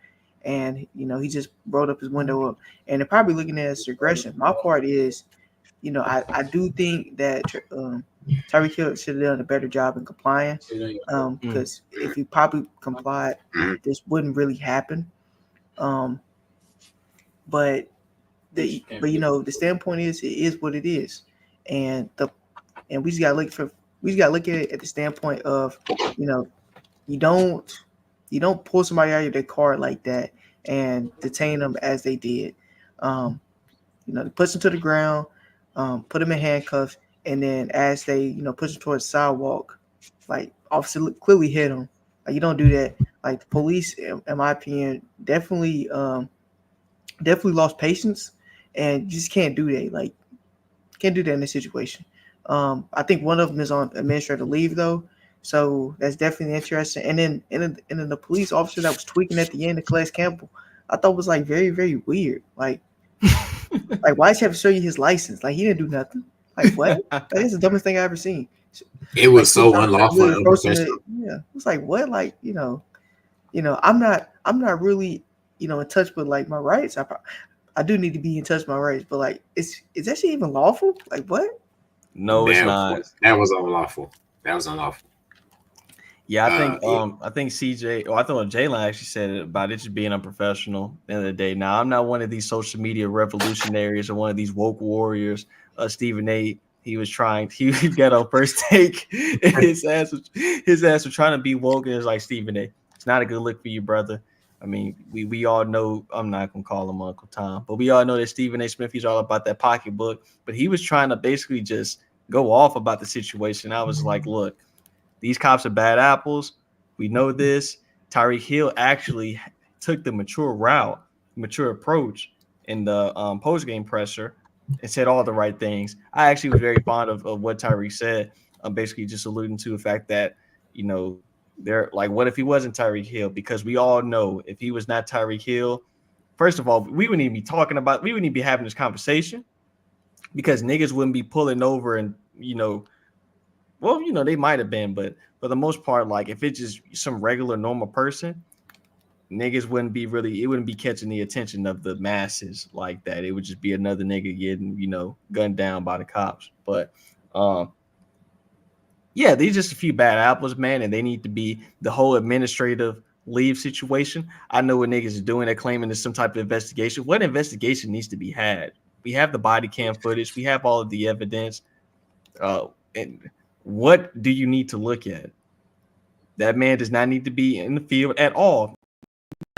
and he just rolled up his window up. And they're probably looking at it as aggression. My part is I do think that Tyreek Hill should have done a better job in complying. Because if he probably complied, Mhm. this wouldn't really happen. Um, but the standpoint is it is what it is, and we just gotta look at it at the standpoint of you know you don't pull somebody out of their car like that and detain them as they did. They push them to the ground, put them in handcuffs, and then as they push them towards the sidewalk, like officer clearly hit them. Like you don't do that. Like the police, in my opinion, definitely lost patience, and you just can't do that. Like can't do that in this situation. I think one of them is on administrative leave though, so that's definitely interesting. And then the police officer that was tweaking at the end of Calais Campbell, I thought was like very very weird. Like why does he have to show you his license? Like he didn't do nothing. Like what? That is the dumbest thing I ever seen. It Like was police so officer unlawful really and approaching unprofessional. it. Yeah, it's like what? Like I'm not really in touch with like my rights. I do need to be in touch with my rights, but like, is that shit even lawful? Like, what? No, it's not. That was unlawful. That was unlawful. Yeah, Yeah. I think CJ, or I thought Jalen actually said it about it just being unprofessional at the end of the day. Now, I'm not one of these social media revolutionaries or one of these woke warriors. Stephen A. He was trying. He got on first take. And his ass was trying to be woke, and it's like Stephen A. It's not a good look for you, brother. I mean, we all know. I'm not gonna call him Uncle Tom, but we all know that Stephen A. Smith. He's all about that pocketbook. But he was trying to basically just go off about the situation. I was like, look. These cops are bad apples. We know this. Tyreek Hill actually took the mature route, mature approach in the post-game presser and said all the right things. I actually was very fond of what Tyreek said, basically just alluding to the fact that, they're like, what if he wasn't Tyreek Hill? Because we all know if he was not Tyreek Hill, first of all, we wouldn't even we wouldn't even be having this conversation because niggas wouldn't be pulling over and, well, they might have been, but for the most part, like if it's just some regular normal person, niggas it wouldn't be catching the attention of the masses like that. It would just be another nigga getting, gunned down by the cops. But yeah, these just a few bad apples, man, and they need to be the whole administrative leave situation. I know what niggas is doing. They're claiming there's some type of investigation. What investigation needs to be had? We have the body cam footage. We have all of the evidence. And what do you need to look at? That man does not need to be in the field at all.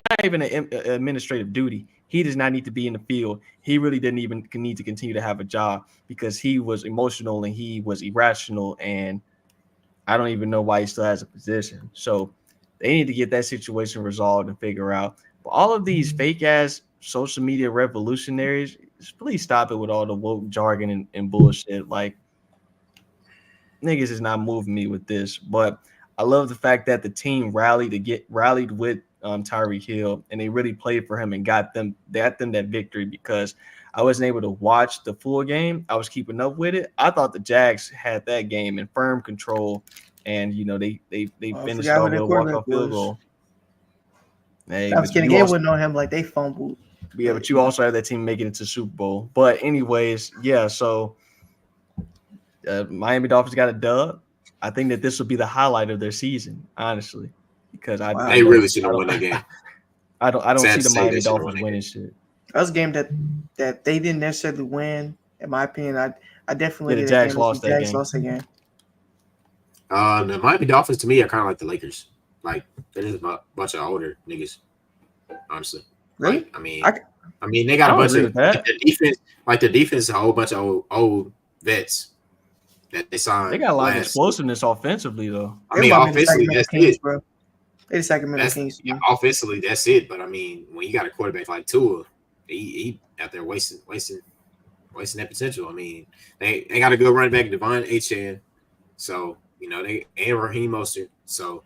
Not even an administrative duty. He does not need to be in the field. He really didn't even need to continue to have a job because he was emotional and he was irrational. And I don't even know why he still has a position. So They need to get that situation resolved and figure out. But all of these fake ass social media revolutionaries, just please stop it with all the woke jargon and bullshit. Like niggas is not moving me with this. But I love the fact that the team rallied with Tyreek Hill, and they really played for him and got them that victory because I wasn't able to watch the full game. I was keeping up with it. I thought the Jags had that game in firm control, and they I finished it forgot who off with their a quarterback walk-off field was. goal. Hey, I was but kidding. you Game also wouldn't know him like they fumbled. yeah, but you also have that team making it to Super Bowl. But anyways, yeah. So Miami Dolphins got a dub. I think that this will be the highlight of their season, honestly, because I Wow. They don't really should I have don't won that game. I don't Sad see to the say, they Miami should have won Dolphins that winning game. shit. That was a game that they didn't necessarily win, in my opinion. I definitely Yeah, the get that Jags game. lost The that Jags game. lost that game. The Miami Dolphins to me are kind of like the Lakers. Like they're just a bunch of older niggas. Honestly, Really? like I, I mean, they I got a don't bunch agree of with that. the defense. Like the defense, a whole bunch of old vets that they They signed got a lot of last. explosiveness offensively, though. I they mean, remind me of the offensively, Sacramento that's Kings, it. bro. They the Sacramento That's Kings to me. offensively, that's it. But I mean, when you got a quarterback like Tua, he out there wasting that potential. I mean, they got a good running back, Devon Achane. So they and Raheem Mostert. So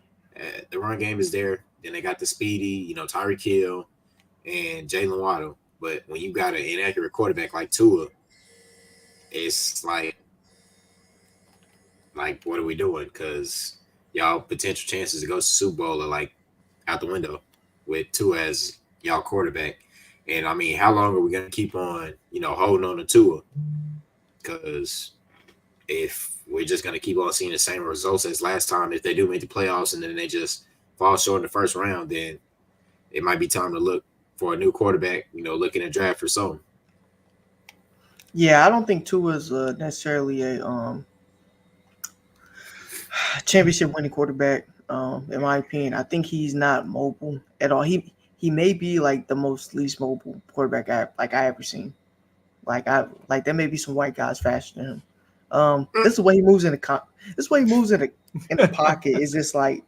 the run game is there. Then they got the speedy, Tyreek Hill and Jalen Waddle. But when you got an inaccurate quarterback like Tua, it's like what are we doing? Because y'all potential chances to go to Super Bowl are like out the window with Tua as y'all quarterback. And I mean, how long are we gonna keep on, holding on to Tua? Because if we're just gonna keep on seeing the same results as last time, if they do make the playoffs and then they just fall short in the first round, then it might be time to look for a new quarterback. Looking at draft for something. Yeah, I don't think Tua's necessarily a championship winning quarterback. In my opinion, I think he's not mobile at all. He may be like the most least mobile quarterback I ever seen. Like there may be some white guys faster than him. This is the way he moves in this way he moves in the pocket is just like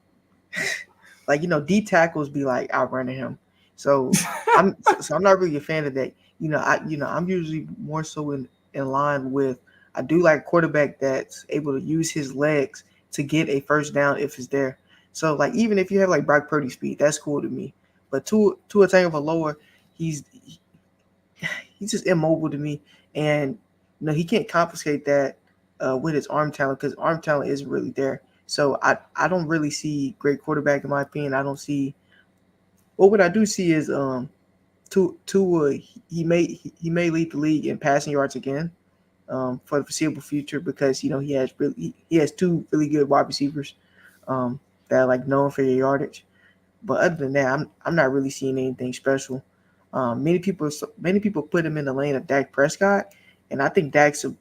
D tackles be like outrunning him. So I'm not really a fan of that. I'm usually more so in line with I do like a quarterback that's able to use his legs to get a first down if it's there. So like even if you have like Brock Purdy speed, that's cool to me. But to a Tagovailoa, he's just immobile to me, and he can't compensate that with his arm talent because arm talent isn't really there. So I don't really see great quarterback in my opinion. I don't see. Well, what I do see is Tua he may lead the league in passing yards again for the foreseeable future because he has two really good wide receivers that are like known for their yardage. But other than that, I'm not really seeing anything special. Many people put him in the lane of Dak Prescott, and I think Dak's a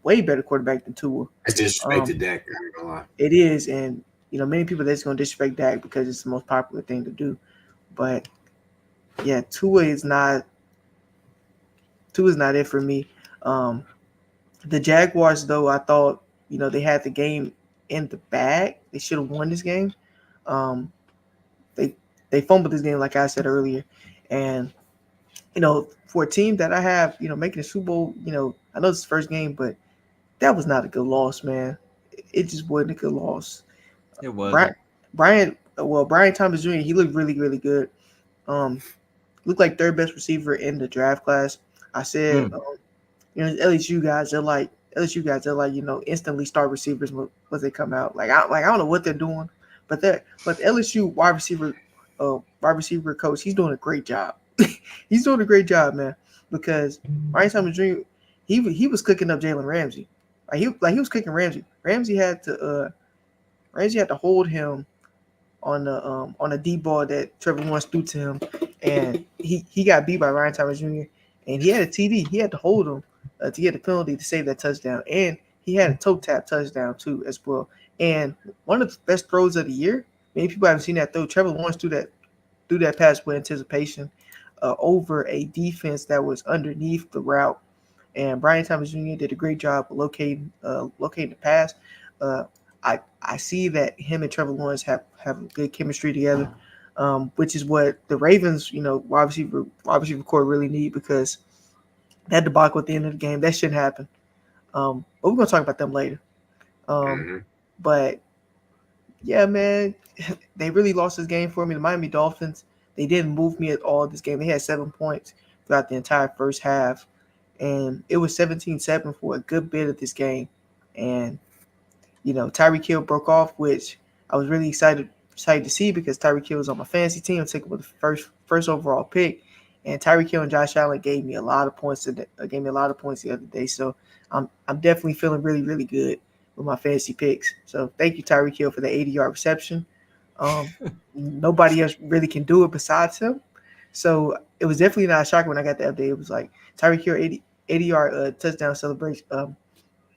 way better quarterback than Tua. That's disrespected Dak. I ain't gonna lie. It is, and many people that's going to disrespect Dak because it's the most popular thing to do. But yeah, Tua is not it for me. The Jaguars, though, I thought they had the game in the bag. They should have won this game. Um, they fumbled this game, like I said earlier, and for a team that I have, making the Super Bowl, I know it's the first game, but that was not a good loss, man. It just wasn't a good loss. It wasn't. Brian Thomas Jr. He looked really, really good. Looked like third best receiver in the draft class. I said, LSU guys, they're like instantly start receivers once they come out. I don't know what they're doing, but the LSU wide receiver coach, he's doing a great job. He's doing a great job, man. Because Brian Thomas Jr. he was cooking up Jalen Ramsey. He was cooking Ramsey. Ramsey had to hold him on a deep ball that Trevor Lawrence threw to him, and he got beat by Ryan Thomas Jr. and he had a TD. He had to hold him to get a penalty to save that touchdown, and he had a toe tap touchdown too as well. And one of the best throws of the year. Many people haven't seen that throw. Trevor Lawrence threw that pass with anticipation over a defense that was underneath the route, and Brian Thomas Jr. did a great job locating the pass. I see that him and Trevor Lawrence have good chemistry together, which is what the Ravens, wide receiver core really need because that debacle at the end of the game that shouldn't happen. But we're gonna talk about them later. Mm-hmm. But yeah, man, they really lost this game for me. The Miami Dolphins, they didn't move me at all this game. They had 7 points throughout the entire first half, and it was 17-7 for a good bit of this game. And Tyreek Hill broke off, which I was really excited to see because Tyreek Hill was on my fantasy team. I took him with the first overall pick, and Tyreek Hill and Josh Allen gave me a lot of points the other day. So I'm definitely feeling really, really good with my fantasy picks. So thank you, Tyreek Hill, for the 80-yard reception. Nobody else really can do it besides him. So it was definitely not a shocker when I got the update. It was like Tyreek Hill 80-yard touchdown celebration.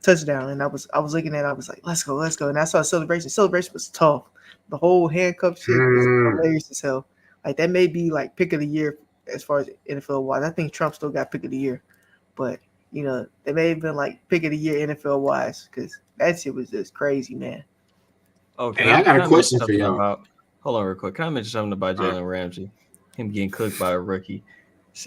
Touchdown, and I was looking at it, I was like, let's go, and I saw a celebration was tough. The whole handcuff shit was hilarious as hell. Like that may be like pick of the year as far as NFL wise. I think Trump still got pick of the year, but they may have been like pick of the year NFL wise because that shit was just crazy, man. Okay, Hey, I got a question for y'all. Hold on real quick. Can I mention something about Jalen Ramsey? Him getting cooked by a rookie.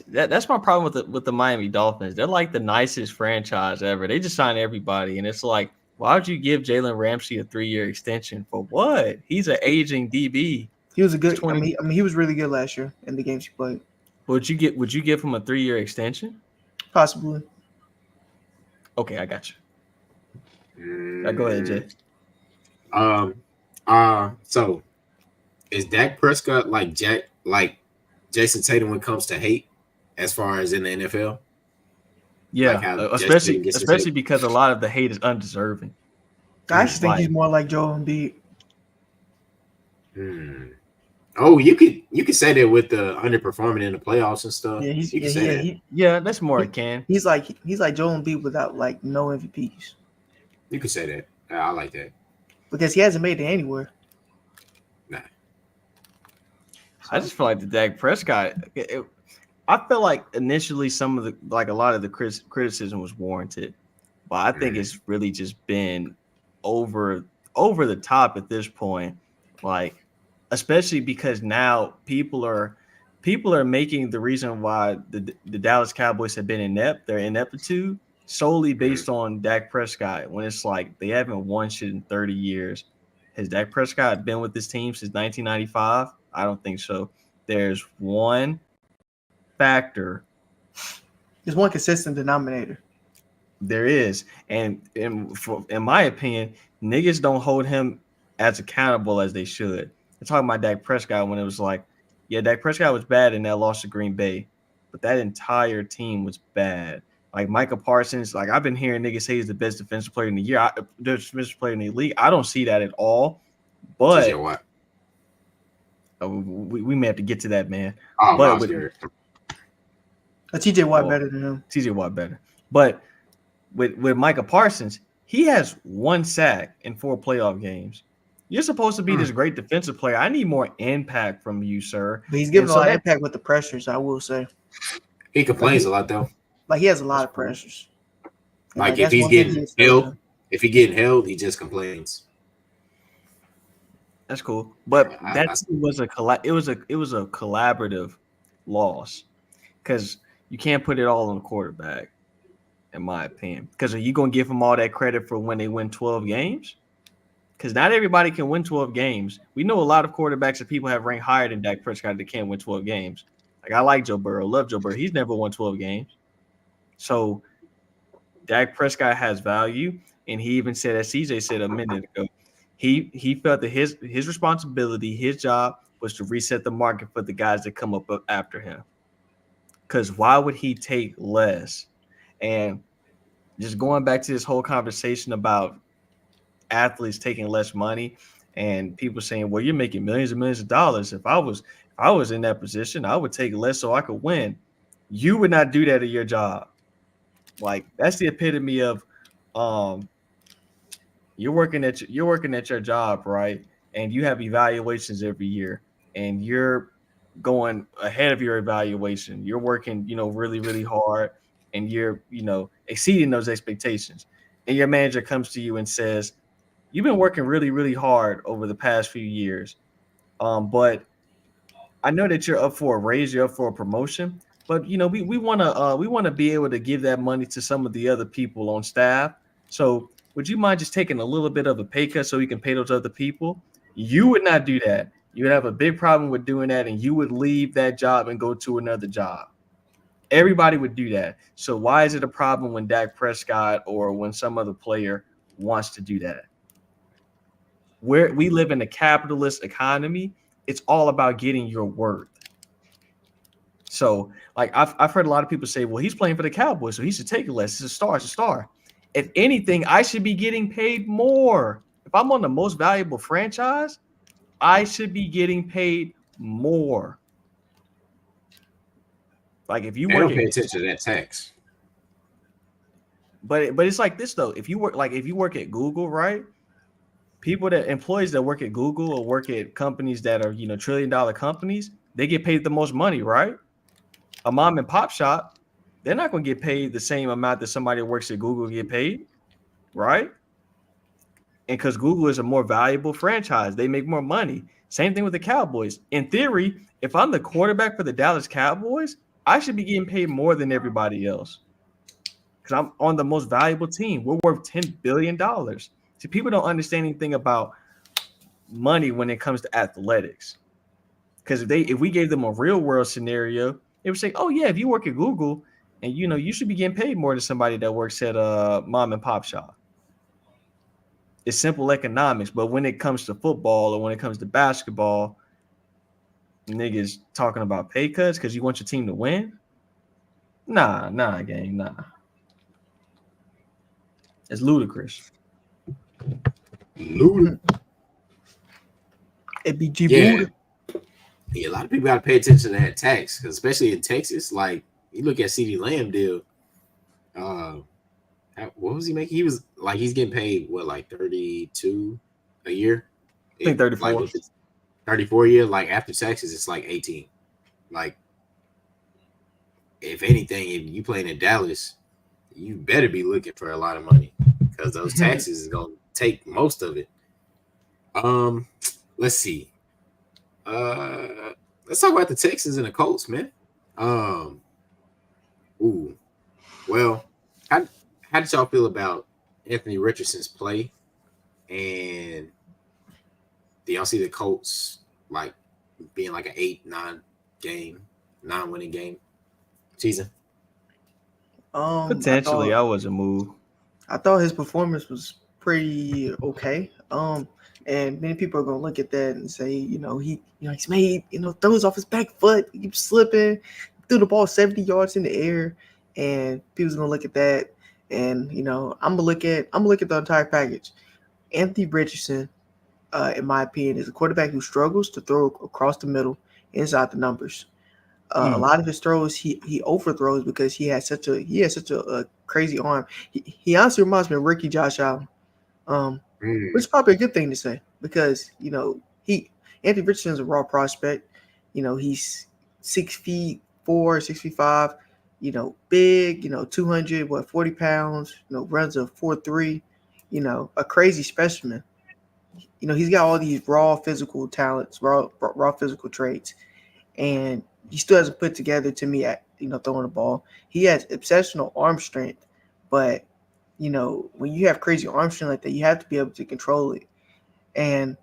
That's my problem with the Miami Dolphins. They're like the nicest franchise ever. They just sign everybody, and it's like, why would you give Jalen Ramsey a 3-year extension for what? He's an aging DB. He was a good. I mean, he was really good last year in the games he played. Would you give him a 3-year extension? Possibly. Okay, I got you. Go ahead, Jay. So is Dak Prescott like Jason Tatum when it comes to hate, as far as in the NFL? Yeah, especially because a lot of the hate is undeserving. I actually think he's more like Joel Embiid. Oh, you could say that with the underperforming in the playoffs and stuff. Yeah, that's more akin. He's like Joel Embiid without like no MVPs. You could say that. I like that because he hasn't made it anywhere. Nah. I just feel like the Dak Prescott. I feel like initially a lot of the criticism was warranted, but I think it's really just been over the top at this point. Like, especially because now people are making the reason why the Dallas Cowboys have been inept, their ineptitude, solely based on Dak Prescott. When it's like they haven't won shit in 30 years. Has Dak Prescott been with this team since 1995? I don't think so. There's one factor. There's one consistent denominator. There is. And in my opinion, niggas don't hold him as accountable as they should. I'm talking about Dak Prescott when it was like, yeah, Dak Prescott was bad in that loss to Green Bay, but that entire team was bad. Like Micah Parsons, like I've been hearing niggas say he's the best defensive player in the year, defensive player in the league. I don't see that at all. But TJ Watt. We may have to get to that, man. Oh, but TJ Watt better than him. TJ Watt better. But with Micah Parsons, he has 1 sack in 4 playoff games. You're supposed to be this great defensive player. I need more impact from you, sir. But he's giving a lot of impact with the pressures, I will say. He complains a lot, though. Like, he has a lot of pressures. Like if he's getting held, he just complains. That's cool. But that was a collaborative loss because you can't put it all on the quarterback, in my opinion. Because are you going to give them all that credit for when they win 12 games? Because not everybody can win 12 games. We know a lot of quarterbacks that people have ranked higher than Dak Prescott that can't win 12 games. Like, I like Joe Burrow, love Joe Burrow. He's never won 12 games. So Dak Prescott has value. And he even said, as CJ said a minute ago, he felt that his responsibility, his job was to reset the market for the guys that come up after him. Because why would he take less? And just going back to this whole conversation about athletes taking less money and people saying, well, you're making millions and millions of dollars. If I was in that position, I would take less so I could win. You would not do that at your job. Like, that's the epitome of you're working at your job, right? And you have evaluations every year and you're going ahead of your evaluation. You're working, really, really hard and you're, exceeding those expectations. And your manager comes to you and says, you've been working really, really hard over the past few years. But I know that you're up for a raise, you're up for a promotion, but we wanna be able to give that money to some of the other people on staff. So would you mind just taking a little bit of a pay cut so we can pay those other people? You would not do that. You would have a big problem with doing that, and you would leave that job and go to another job. Everybody would do that. So why is it a problem when Dak Prescott or when some other player wants to do that? Where we live in a capitalist economy, it's all about getting your worth. So, like I've heard a lot of people say, "Well, he's playing for the Cowboys, so he should take less. He's a star. It's a star." If anything, I should be getting paid more. If I'm on the most valuable franchise, I should be getting paid more. Like if you They work don't at, pay attention to that tax. but it's like this though. If you work at Google, right? Employees that work at Google or work at companies that are trillion-dollar companies, they get paid the most money, right? A mom and pop shop, they're not going to get paid the same amount that somebody that works at Google get paid, right? And because Google is a more valuable franchise, they make more money. Same thing with the Cowboys. In theory, if I'm the quarterback for the Dallas Cowboys, I should be getting paid more than everybody else because I'm on the most valuable team. We're worth $10 billion. See, people don't understand anything about money when it comes to athletics. Because if we gave them a real world scenario, they would say, "Oh yeah, if you work at Google, and you should be getting paid more than somebody that works at a mom and pop shop." It's simple economics, but when it comes to football or when it comes to basketball, niggas talking about pay cuts because you want your team to win. Nah, gang, nah. It's ludicrous. Luda. It be G Yeah. Buddha. Yeah, a lot of people got to pay attention to that tax, 'cause especially in Texas. Like you look at CD Lamb deal. What was he making? He was like he's getting paid what, like 32 a year. I think 34. Like 34 a year. Like after taxes, it's like 18. Like if anything, if you playing in Dallas, you better be looking for a lot of money because those taxes is gonna take most of it. Let's see. Let's talk about the Texans and the Colts, man. Ooh, well, how did y'all feel about Anthony Richardson's play? And do y'all see the Colts like being like an 9 winning game season? Potentially, I was a move. I thought his performance was pretty okay. And many people are gonna look at that and say, he's made, throws off his back foot, he keeps slipping, threw the ball 70 yards in the air, and people's gonna look at that. And I'm gonna look at the entire package. Anthony Richardson, in my opinion, is a quarterback who struggles to throw across the middle, inside the numbers. A lot of his throws he overthrows because he has such a crazy arm. He honestly reminds me of rookie Josh Allen, which is probably a good thing to say because Anthony Richardson is a raw prospect. He's 6'4", 6'5", big, 200 40 pounds, runs a 4.3, a crazy specimen. He's got all these raw physical talents, raw physical traits, and he still hasn't put together to me at throwing the ball. He has exceptional arm strength, but when you have crazy arm strength like that, you have to be able to control it. And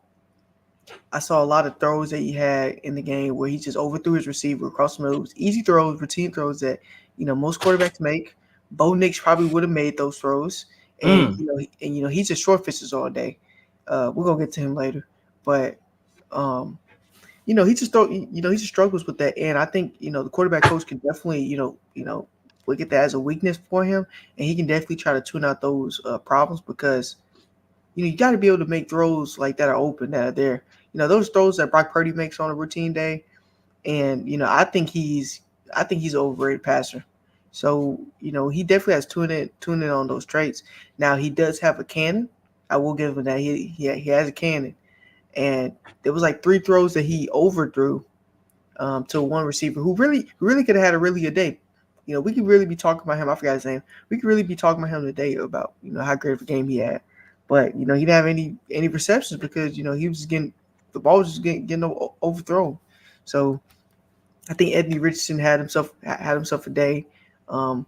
I saw a lot of throws that he had in the game where he just overthrew his receiver across the middle. Easy throws, routine throws that most quarterbacks make. Bo Nix probably would have made those throws, and he just short fishes all day. We're gonna get to him later, but he just struggles with that, and I think the quarterback coach can definitely look at that as a weakness for him, and he can definitely try to tune out those problems because you got to be able to make throws like that are open, that are there. Those throws that Brock Purdy makes on a routine day, and I think he's an overrated passer. So he definitely has tuned in on those traits. Now he does have a cannon. I will give him that. He has a cannon. And there was like 3 throws that he overthrew to one receiver who really could have had a really good day. We could really be talking about him. I forgot his name. We could really be talking about him today about how great of a game he had. but he didn't have any receptions because he was getting the ball was just getting overthrown. So I think Anthony Richardson had himself a day. Um,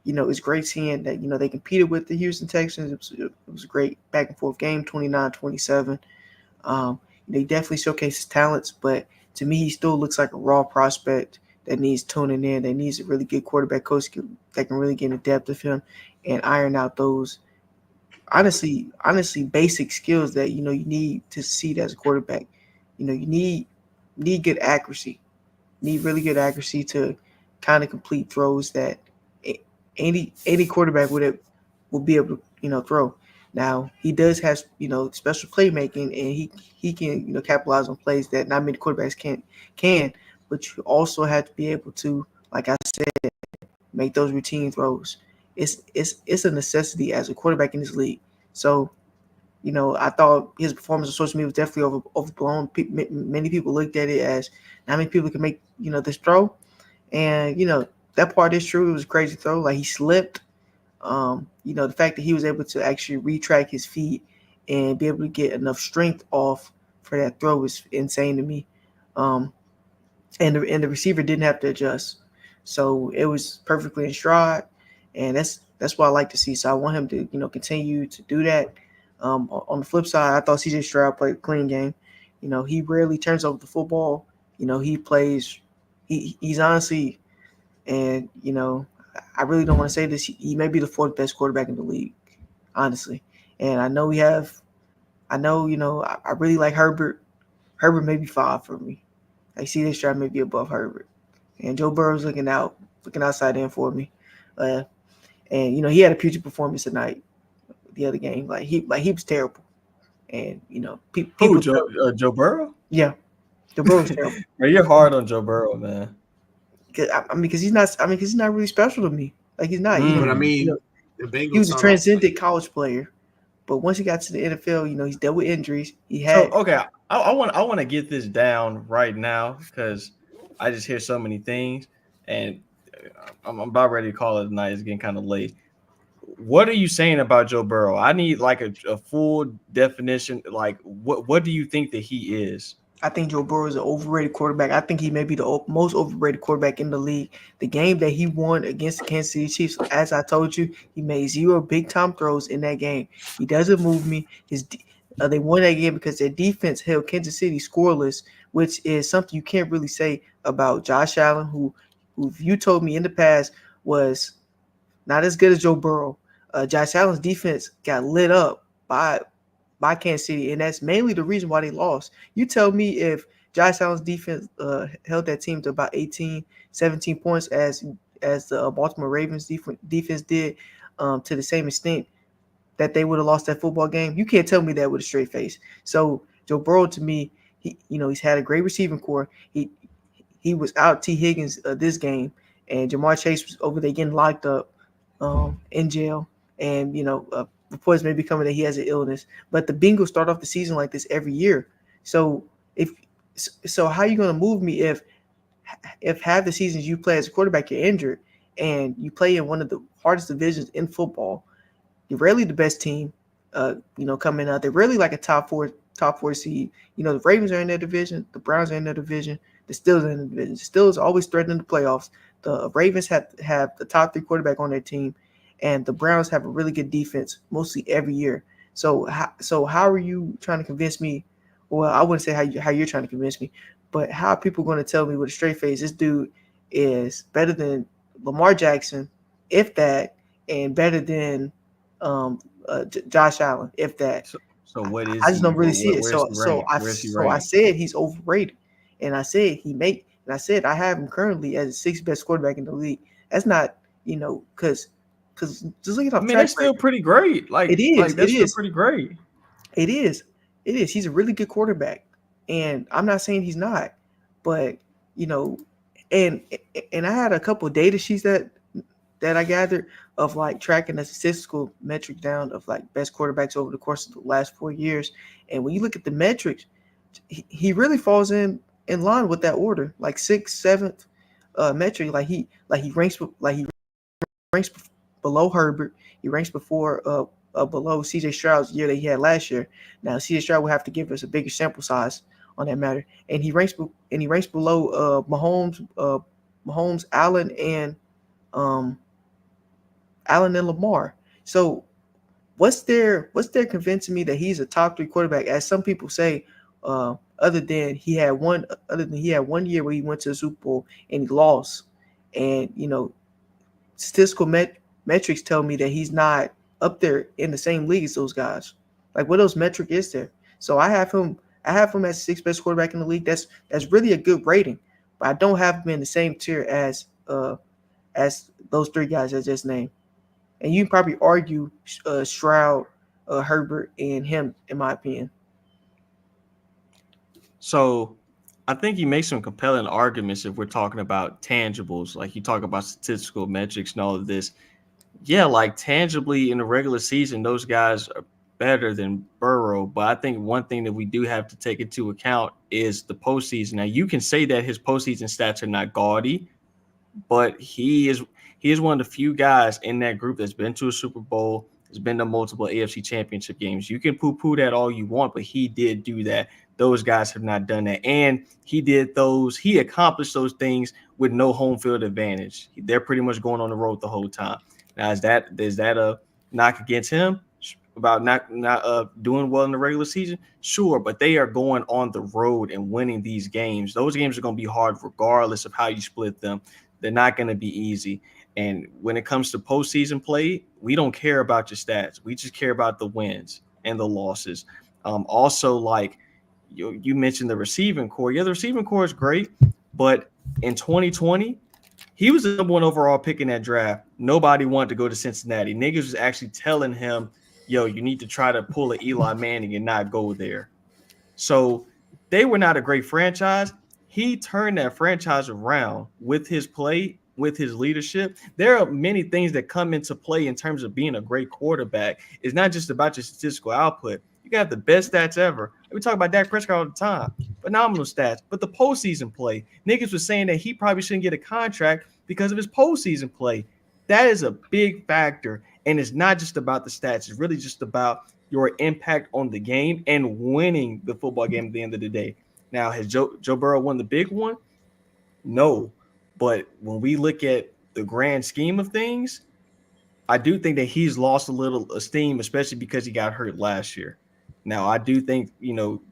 it's great seeing that they competed with the Houston Texans. It was a great back and forth game, 29-27. He definitely showcased his talents, but to me, he still looks like a raw prospect that needs tuning in. That needs a really good quarterback coach that can really get in the depth of him and iron out those honestly basic skills that you need to succeed as a quarterback. You need good accuracy. Need really good accuracy to kind of complete throws that any quarterback would be able to throw. Now he does have special playmaking, and he can capitalize on plays that not many quarterbacks can. But you also have to be able to, like I said, make those routine throws. It's a necessity as a quarterback in this league. So I thought his performance on social media was definitely overblown. Many people looked at it as not many people can make this throw, and that part is true. It was a crazy throw, like he slipped. The fact that he was able to actually retract his feet and be able to get enough strength off for that throw was insane to me. Um, and the receiver didn't have to adjust, so it was perfectly in stride, and that's what I like to see. So I want him to continue to do that. On the flip side, I thought CJ Stroud played a clean game. He rarely turns over the football. He plays. He's honestly, and I really don't want to say this. He may be the fourth best quarterback in the league, honestly. And I know I really like Herbert. Herbert may be five for me. I see this Stroud may be above Herbert, and Joe Burrow's looking outside in for me. And he had a putrid performance tonight. The other game, he was terrible, and people. Joe Burrow? Yeah, Joe Burrow's terrible. Man, you're hard on Joe Burrow, man. Because he's not. Because he's not really special to me. Like he's not. But I mean, the Bengals. He was a transcendent college player, but once he got to the NFL, he's dealt with injuries. He had. So okay, I want to get this down right now because I just hear so many things, and I'm about ready to call it a night. It's getting kind of late. What are you saying about Joe Burrow? I need like a full definition. Like, what do you think that he is? I think Joe Burrow is an overrated quarterback. I think he may be the most overrated quarterback in the league. The game that he won against the Kansas City Chiefs, as I told you, he made 0 big-time throws in that game. He doesn't move me. They won that game because their defense held Kansas City scoreless, which is something you can't really say about Josh Allen, who you told me in the past was not as good as Joe Burrow. Josh Allen's defense got lit up by Kansas City, and that's mainly the reason why they lost. You tell me if Josh Allen's defense held that team to about 18, 17 points as the Baltimore Ravens defense did to the same extent that they would have lost that football game. You can't tell me that with a straight face. So Joe Burrow, to me, he's had a great receiving core. He was out T. Higgins this game, and Jamar Chase was over there getting locked up in jail, and reports may be coming that he has an illness. But the Bengals start off the season like this every year. So how are you going to move me if half the seasons you play as a quarterback you're injured, and you play in one of the hardest divisions in football? You're rarely the best team, coming out. They're really like a top four seed. The Ravens are in their division, the Browns are in their division, the Steelers are in the division. The Steelers always threatening the playoffs. The Ravens have the top 3 quarterback on their team, and the Browns have a really good defense mostly every year. So how are you trying to convince me? Well, I wouldn't say how you're trying to convince me, but how are people going to tell me with a straight face this dude is better than Lamar Jackson, if that, and better than Josh Allen, if that? So what is? I just don't really see it. I said he's overrated, and I said I have him currently as the 6th best quarterback in the league. That's not because just look at. I mean, it's still pretty great. Like it is. Like, that's still pretty great. It is. He's a really good quarterback, and I'm not saying he's not, but and I had a couple of data sheets that I gathered of like tracking the statistical metric down of like best quarterbacks over the course of the last 4 years. And when you look at the metrics, he really falls in line with that order, like 6th, 7th metric. Like he ranks below Herbert. He ranks before below CJ Stroud's year that he had last year. Now CJ Stroud will have to give us a bigger sample size on that matter, and he ranks below Mahomes, um, Allen and Lamar. So what's there convincing me that he's a top 3 quarterback, as some people say, other than he had one year where he went to the Super Bowl and he lost, and statistical metrics tell me that he's not up there in the same league as those guys. Like, what else metric is there? So I have him. I have him as 6th best quarterback in the league. That's really a good rating, but I don't have him in the same tier as those 3 guys I just named. And you can probably argue Stroud, Herbert, and him, in my opinion. So I think you make some compelling arguments if we're talking about tangibles. Like, you talk about statistical metrics and all of this. Yeah, like tangibly in the regular season, those guys are better than Burrow. But I think one thing that we do have to take into account is the postseason. Now, you can say that his postseason stats are not gaudy, but he is one of the few guys in that group that's been to a Super Bowl, has been to multiple AFC championship games. You can poo-poo that all you want, but he did do that. Those guys have not done that. And he accomplished those things with no home field advantage. They're pretty much going on the road the whole time. Now, is that a knock against him about not doing well in the regular season? Sure, but they are going on the road and winning these games. Those games are going to be hard regardless of how you split them. They're not going to be easy. And when it comes to postseason play, we don't care about your stats. We just care about the wins and the losses. Also, like you mentioned the receiving core. Yeah, the receiving core is great, but in 2020, he was the number 1 overall pick in that draft. Nobody wanted to go to Cincinnati. Niggas was actually telling him, yo, you need to try to pull an Eli Manning and not go there. So they were not a great franchise. He turned that franchise around with his play, with his leadership. There are many things that come into play in terms of being a great quarterback. It's not just about your statistical output. You got the best stats ever. We talk about Dak Prescott all the time. Phenomenal stats. But the postseason play, niggas was saying that he probably shouldn't get a contract because of his postseason play. That is a big factor. And it's not just about the stats. It's really just about your impact on the game and winning the football game at the end of the day. Now, has Joe Burrow won the big one? No. But when we look at the grand scheme of things, I do think that he's lost a little esteem, especially because he got hurt last year. Now, I do think,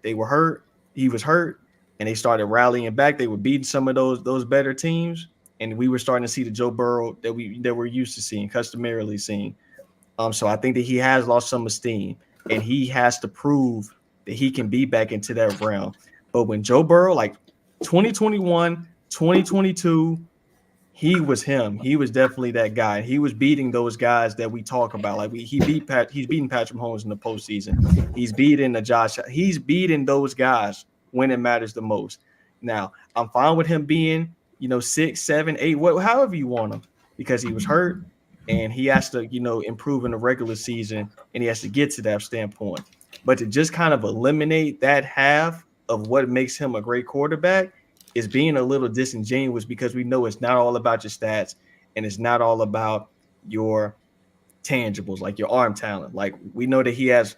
they were hurt. He was hurt, and they started rallying back. They were beating some of those better teams, and we were starting to see the Joe Burrow that we're used to seeing, customarily seeing. So I think that he has lost some esteem, and he has to prove that he can be back into that realm. But when Joe Burrow, like 2021, 2022, he was him. He was definitely that guy. He was beating those guys that we talk about. Like he's beating Patrick Mahomes in the postseason. He's beating He's beating those guys when it matters the most. Now, I'm fine with him being, 6, 7, 8, however you want him, because he was hurt and he has to, improve in the regular season and he has to get to that standpoint. But to just kind of eliminate that half of what makes him a great quarterback is being a little disingenuous, because we know it's not all about your stats and it's not all about your tangibles, like your arm talent. Like, we know that he has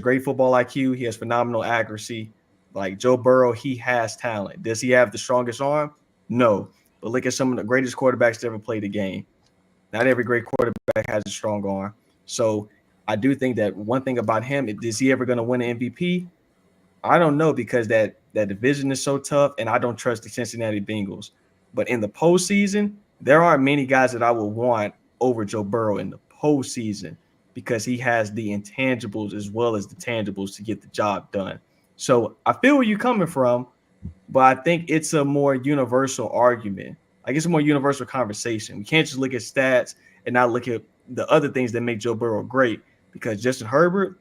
great football IQ. He has phenomenal accuracy. Like Joe Burrow, he has talent. Does he have the strongest arm? No. But look at some of the greatest quarterbacks to ever play the game. Not every great quarterback has a strong arm. So I do think that one thing about him, is he ever going to win an MVP? I don't know, because that division is so tough, and I don't trust the Cincinnati Bengals. But in the postseason, there are many guys that I would want over Joe Burrow in the postseason, because he has the intangibles as well as the tangibles to get the job done. So I feel where you're coming from, but I think it's a more universal argument. Like, it's a more universal conversation. We can't just look at stats and not look at the other things that make Joe Burrow great, because Justin Herbert,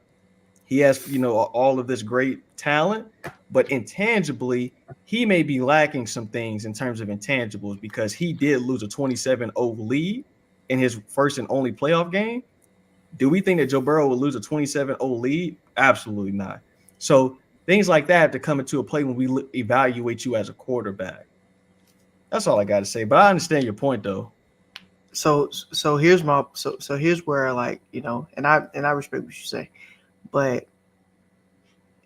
he has, all of this great talent, but intangibly, he may be lacking some things in terms of intangibles, because he did lose a 27-0 lead in his first and only playoff game. Do we think that Joe Burrow will lose a 27-0 lead? Absolutely not. So things like that have to come into a play when we evaluate you as a quarterback. That's all I got to say. But I understand your point, though. So here's my so here's where, like, and I respect what you say, but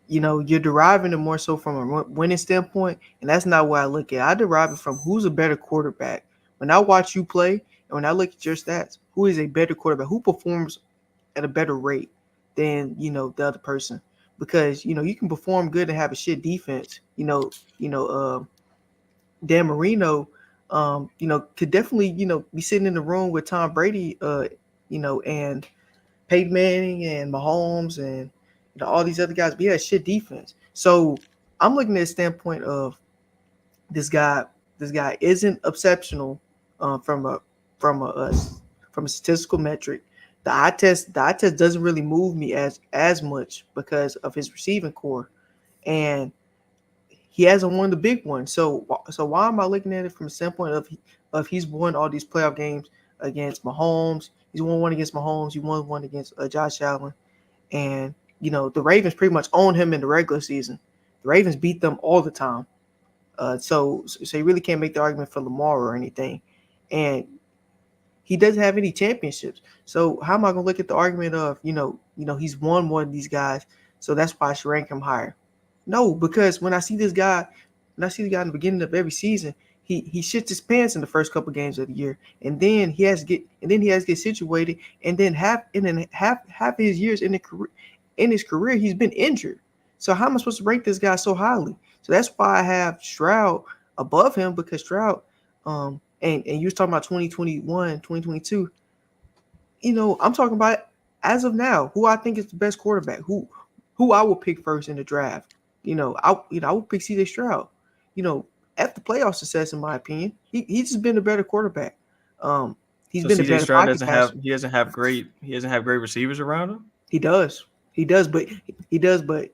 you're deriving it more so from a winning standpoint, and that's not what I look at. I derive it from who's a better quarterback. When I watch you play and when I look at your stats, who is a better quarterback? Who performs at a better rate than the other person? Because you can perform good and have a shit defense. Dan Marino, could definitely be sitting in the room with Tom Brady, and Peyton Manning and Mahomes and all these other guys. But he had shit defense. So I'm looking at the standpoint of this guy. This guy isn't exceptional from a statistical metric. The eye test doesn't really move me as much because of his receiving core, and he hasn't won the big one. So why am I looking at it from the standpoint of he's won all these playoff games against Mahomes? He's won one against Mahomes. He won one against Josh Allen, and the Ravens pretty much own him in the regular season. The Ravens beat them all the time. So you really can't make the argument for Lamar or anything, and he doesn't have any championships. So how am I gonna look at the argument of he's won one of these guys, so that's why I should rank him higher? No, because when I see this guy, in the beginning of every season, he shits his pants in the first couple games of the year, and then he has to get situated, and then half his years in his career he's been injured. So how am I supposed to rank this guy so highly? So that's why I have Stroud above him, because Stroud, and you was talking about 2021, 2022. I'm talking about as of now, who I think is the best quarterback, who I will pick first in the draft. I would pick CJ Stroud. After playoff success, in my opinion, he's just been a better quarterback. He's So been a CJ better Stroud pocket passer. he doesn't have great receivers around him. He does. But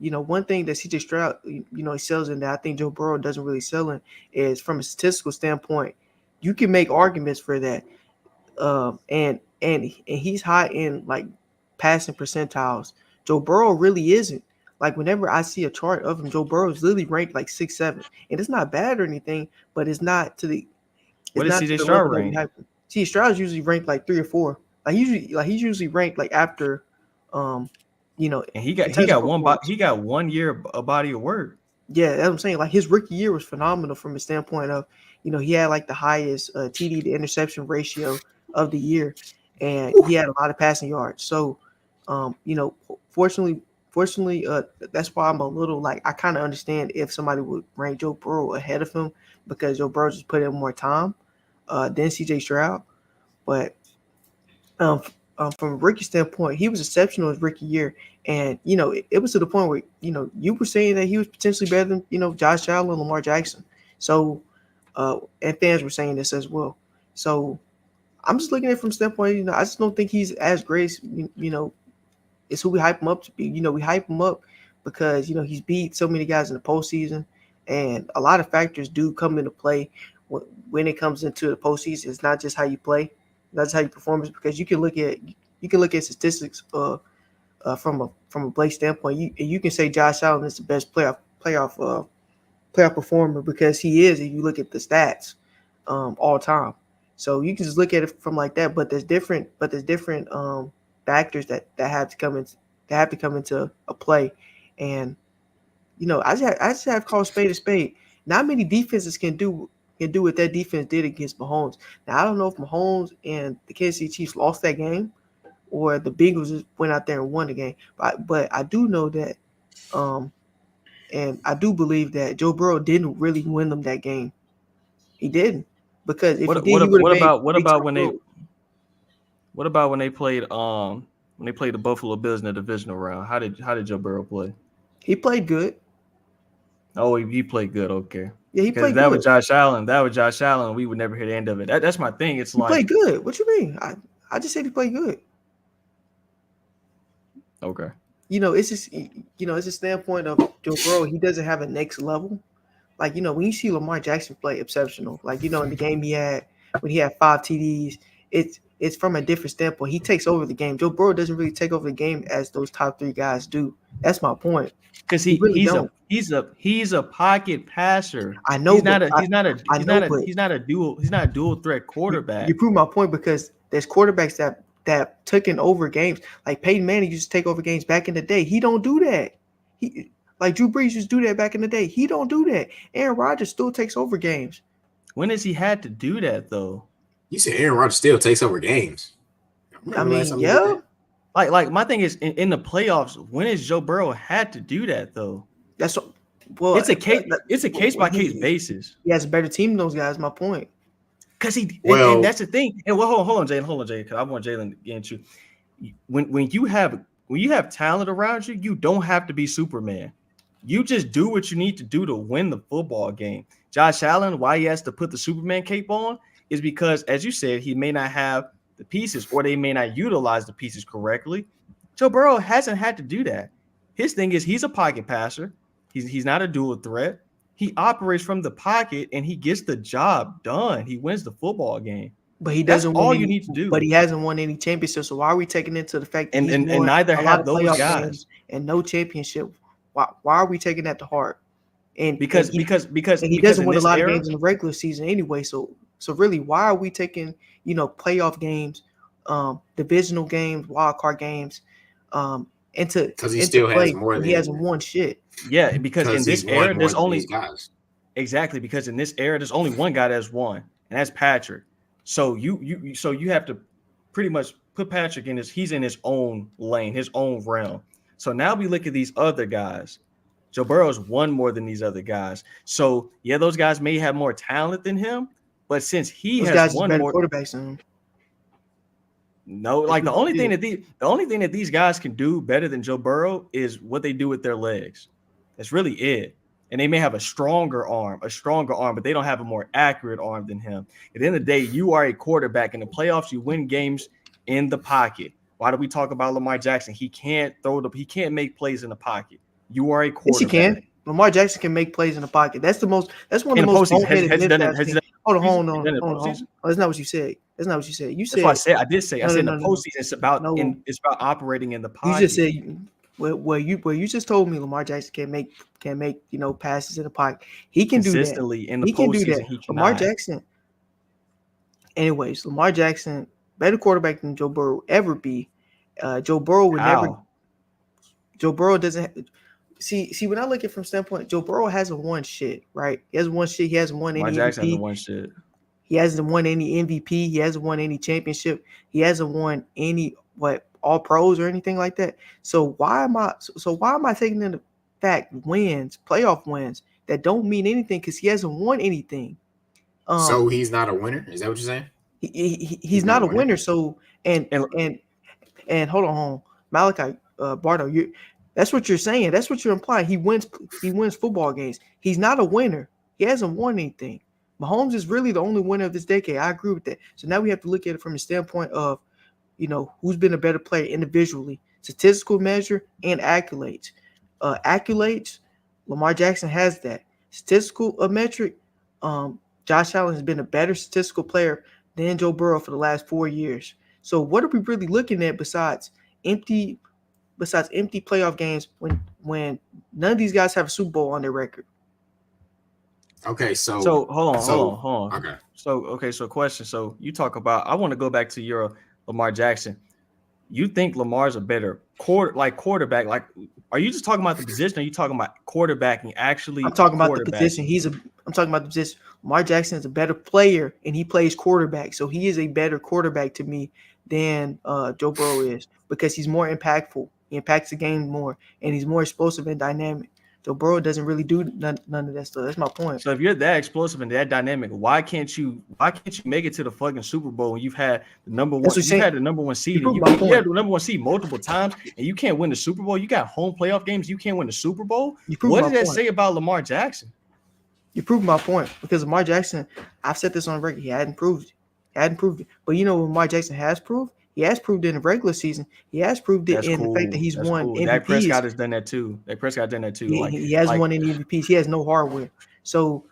one thing that CJ Stroud, excels in, that I think Joe Burrow doesn't really sell in, is from a statistical standpoint. You can make arguments for that. And he's high in, like, passing percentiles. Joe Burrow really isn't. Like, whenever I see a chart of him, Joe Burrow is literally ranked like 6, 7, and it's not bad or anything, but it's not to the What is CJ level Stroud that we rank? hype him. See, Stroud's usually ranked like 3 or 4. He's usually ranked like after, um, And he in terms of performance. he got 1 year a body of work. Yeah, that's what I'm saying. Like, his rookie year was phenomenal from a standpoint of, he had like the highest TD to interception ratio of the year, and he had a lot of passing yards. So, um, you know, fortunately, that's why I'm a little, like, I kind of understand if somebody would rank Joe Burrow ahead of him, because Joe Burrow just put in more time than CJ Stroud. But um, from a rookie standpoint, he was exceptional his rookie year, and it was to the point where you were saying that he was potentially better than Josh Allen and Lamar Jackson. So, and fans were saying this as well. So I'm just looking at it from standpoint. I just don't think he's as great as it's who we hype him up to be. We hype him up because he's beat so many guys in the postseason, and a lot of factors do come into play when it comes into the postseason. It's not just how you play, that's how you perform. Because you can look at statistics from a Blake standpoint. You can say Josh Allen is the best playoff performer, because he is. If you look at the stats, all time. So you can just look at it from like that. But there's different factors that have to come into a play. And I just have called spade a spade. Not many defenses can do what that defense did against Mahomes. Now, I don't know if Mahomes and the Kansas City Chiefs lost that game, or the Bengals just went out there and won the game. But I do know that, and I do believe that Joe Burrow didn't really win them that game. He didn't, because if he did, he would have made big time throws. What about when they played the Buffalo Bills in the divisional round? How did Joe Burrow play? He played good. Oh, he played good. Okay. Yeah, he Because played good. That was Josh Allen. We would never hear the end of it. That's my thing. It's He like, played good. What you mean? I just said he played good. okay. It's just it's a standpoint of Joe Burrow. He doesn't have a next level. Like, when you see Lamar Jackson play exceptional, like, in the game when he had 5 TDs, it's from a different standpoint. He takes over the game. Joe Burrow doesn't really take over the game as those top 3 guys do. That's my point. Because He really don't. he's a pocket passer. I know, but He's not a dual threat quarterback. You prove my point because there's quarterbacks that taking over games. Like Peyton Manning used to take over games back in the day. He don't do that. He like Drew Brees used to do that back in the day. He don't do that. Aaron Rodgers still takes over games. When has he had to do that though? You said Aaron Rodgers still takes over games. I mean, yeah. Like my thing is in the playoffs, when has Joe Burrow had to do that though? That's well, it's a case by case basis. He has a better team than those guys. My point. Because and that's the thing. And well, hold on, Jalen, because I want Jalen to get into when you have talent around you, you don't have to be Superman. You just do what you need to do to win the football game. Josh Allen, why he has to put the Superman cape on is because, as you said, he may not have the pieces or they may not utilize the pieces correctly. Joe Burrow hasn't had to do that. His thing is he's a pocket passer. He's not a dual threat. He operates from the pocket and he gets the job done. He wins the football game. But he doesn't. That's all you need to do. But he hasn't won any championships. So why are we taking into the fact that and neither have those guys and no championship? Why are we taking that to heart? And because he doesn't win a lot of games in the regular season anyway. So really, why are we taking playoff games, divisional games, wild card games, because he still has more than he hasn't won shit. Yeah, because in this era, there's only guys. Exactly, because in this era, there's only one guy that's won, and that's Patrick. So you have to pretty much put Patrick in he's in his own lane, his own realm. So now we look at these other guys. Joe Burrow's won more than these other guys. So yeah, those guys may have more talent than him, but since those has won more quarterbacks than him. No, like the only thing that these guys can do better than Joe Burrow is what they do with their legs. That's really it. And they may have a stronger arm, but they don't have a more accurate arm than him. At the end of the day, you are a quarterback. In the playoffs, you win games in the pocket. Why do we talk about Lamar Jackson? He can't make plays in the pocket. You are a quarterback. Yes, he can. Lamar Jackson can make plays in the pocket. That's one of the most boneheaded. Hold on. Oh, that's not what you said. That's not what you said. You said. That's what I said. I said in the postseason, it's about operating in the pocket. You just said where you just told me Lamar Jackson can make passes in the pocket. He can do that consistently in the postseason. He cannot. Lamar Jackson. Anyways, Lamar Jackson, better quarterback than Joe Burrow ever be. Joe Burrow would never. Joe Burrow doesn't. See, when I look at it from standpoint, Joe Burrow hasn't won shit, right? He hasn't won shit. He hasn't won any MVP. Jackson hasn't won shit. He hasn't won any MVP. He hasn't won any championship. He hasn't won any all pros or anything like that. So why am I taking in the fact playoff wins that don't mean anything because he hasn't won anything? So he's not a winner? Is that what you're saying? He's not a winner. So and hold on, Malachi Bardo, that's what you're saying. That's what you're implying. He wins football games. He's not a winner. He hasn't won anything. Mahomes is really the only winner of this decade. I agree with that. So now we have to look at it from the standpoint of, who's been a better player individually, statistical measure and accolades. Accolades, Lamar Jackson has that. Statistical metric, Josh Allen has been a better statistical player than Joe Burrow for the last 4 years. So what are we really looking at besides empty playoff games when none of these guys have a Super Bowl on their record? Okay, so hold on. Okay. So question. So you talk about, I want to go back to your Lamar Jackson. You think Lamar's a better quarterback? Like, are you just talking about the position? Or are you talking about quarterbacking actually? I'm talking about the position. I'm talking about the position. Lamar Jackson is a better player and he plays quarterback. So he is a better quarterback to me than Joe Burrow is because he's more impactful. He impacts the game more and he's more explosive and dynamic. Joe Burrow doesn't really do none of that stuff. That's my point. So if you're that explosive and that dynamic, why can't you make it to the fucking Super Bowl when you've had the number one? You had the number one seed. You had the number one seed multiple times, and you can't win the Super Bowl. You got home playoff games. You can't win the Super Bowl. What does that say about Lamar Jackson? You proved my point because Lamar Jackson. I've said this on record. He hadn't proved it. But what Lamar Jackson has proved. He has proved it in the regular season. He has proved it in the fact that he's won MVPs. Dak Prescott has done that too. He hasn't won any MVPs. He has no hardware. So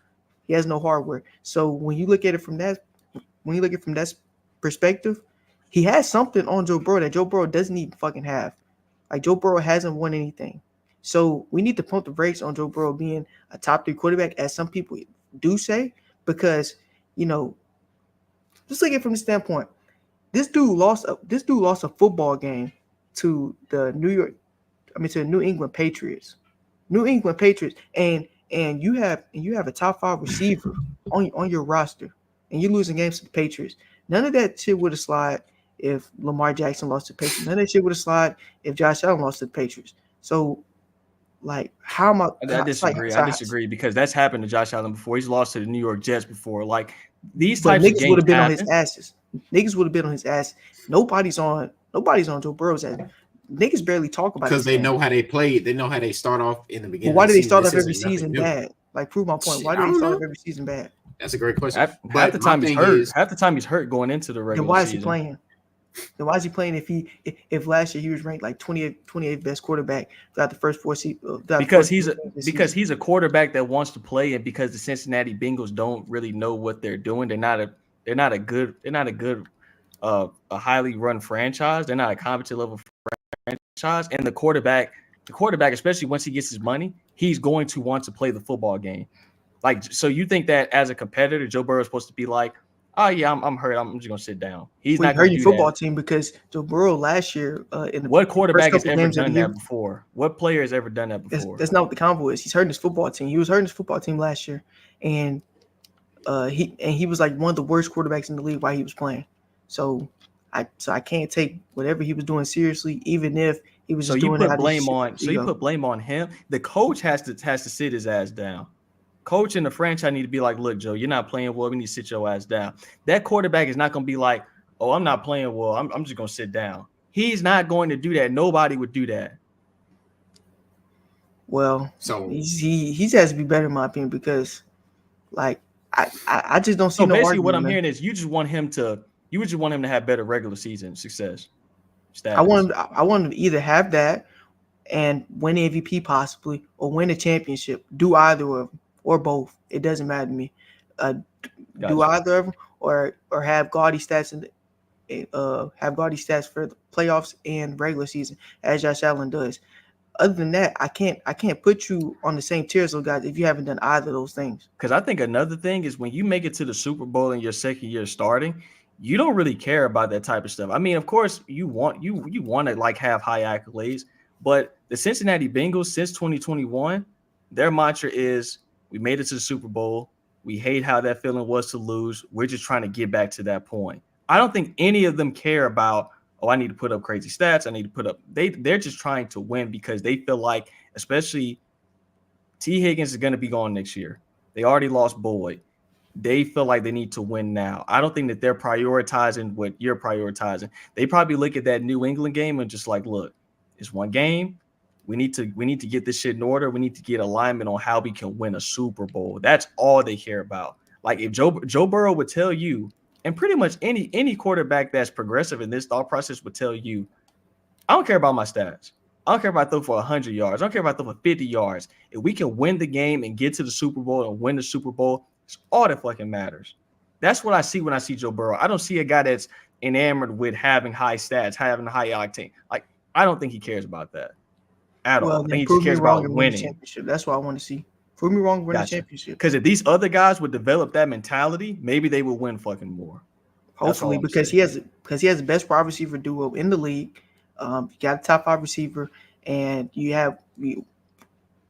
when you look at it from that perspective, He has something on Joe Burrow that Joe Burrow doesn't even fucking have. Like Joe Burrow hasn't won anything. So we need to pump the brakes on Joe Burrow being a top 3 quarterback, as some people do say, because just look at it from the standpoint. This dude lost a football game to the New England Patriots. New England Patriots, and you have a top 5 receiver on your roster, and you're losing games to the Patriots. None of that shit would have slid if Lamar Jackson lost to the Patriots. None of that shit would have slid if Josh Allen lost to the Patriots. So, like, how am I? I disagree. I disagree because that's happened to Josh Allen before. He's lost to the New York Jets before. Like these types of games would have been on his asses. Niggas would have been on his ass. Nobody's on Joe Burrow's ass. Niggas barely talk about it because they know how they play. They know how they start off in the beginning. Well, why do they start off every season bad? Like, prove my point. Why do they start off every season bad? That's a great question. Half the time he's hurt. Half the time he's hurt going into the regular season. Then why is he playing? Then why is he playing if last year he was ranked like 28th best quarterback throughout the first 4 seasons? Because he's a quarterback that wants to play, and because the Cincinnati Bengals don't really know what they're doing. They're not a good a highly run franchise. They're not a competent level franchise, and the quarterback, especially once he gets his money, he's going to want to play the football game. Like, so you think that as a competitor, Joe Burrow is supposed to be like, oh yeah, I'm hurt. I'm just gonna sit down. He's not hurt your football team because Joe Burrow last year what quarterback has ever done that before? What player has ever done that before? That's not what the combo is. He's hurting his football team. He was hurting his football team last year, and he was like one of the worst quarterbacks in the league while he was playing. So I can't take whatever he was doing seriously, even if he was just doing it. So you put blame on him. The coach has to sit his ass down. Coach and the franchise need to be like, look, Joe, you're not playing well. We need to sit your ass down. That quarterback is not going to be like, oh, I'm not playing well. I'm just going to sit down. He's not going to do that. Nobody would do that. Well, so he has to be better in my opinion because, like, I just don't see. So no basically, argument, what I'm hearing is you just want him to have better regular season success. Status. I want him to either have that and win MVP possibly, or win a championship. Do either of them. Or both. It doesn't matter to me. Do either of them, or have gaudy stats for the playoffs and regular season, as Josh Allen does. Other than that, I can't put you on the same tier as those guys if you haven't done either of those things. Because I think another thing is when you make it to the Super Bowl in your second year starting, you don't really care about that type of stuff. I mean, of course, you want to like have high accolades, but the Cincinnati Bengals since 2021, their mantra is, we made it to the Super Bowl. We hate how that feeling was to lose. We're just trying to get back to that point. I don't think any of them care about, oh, I need to put up crazy stats. I need to put up. They're just trying to win because they feel like, especially T. Higgins is going to be gone next year. They already lost Boyd. They feel like they need to win now. I don't think that they're prioritizing what you're prioritizing. They probably look at that New England game and just like, look, it's one game. We need to get this shit in order. We need to get alignment on how we can win a Super Bowl. That's all they care about. Like if Joe Burrow would tell you, and pretty much any quarterback that's progressive in this thought process would tell you, I don't care about my stats. I don't care if I throw for 100 yards. I don't care if I throw for 50 yards. If we can win the game and get to the Super Bowl and win the Super Bowl, it's all that fucking matters. That's what I see when I see Joe Burrow. I don't see a guy that's enamored with having high stats, having a high octane. Like, I don't think he cares about that. At all. I think he cares about winning. That's what I want to see. Prove me wrong, win the championship. Because if these other guys would develop that mentality, maybe they would win fucking more. Hopefully, because he has the best wide receiver duo in the league. You got a top 5 receiver, and you have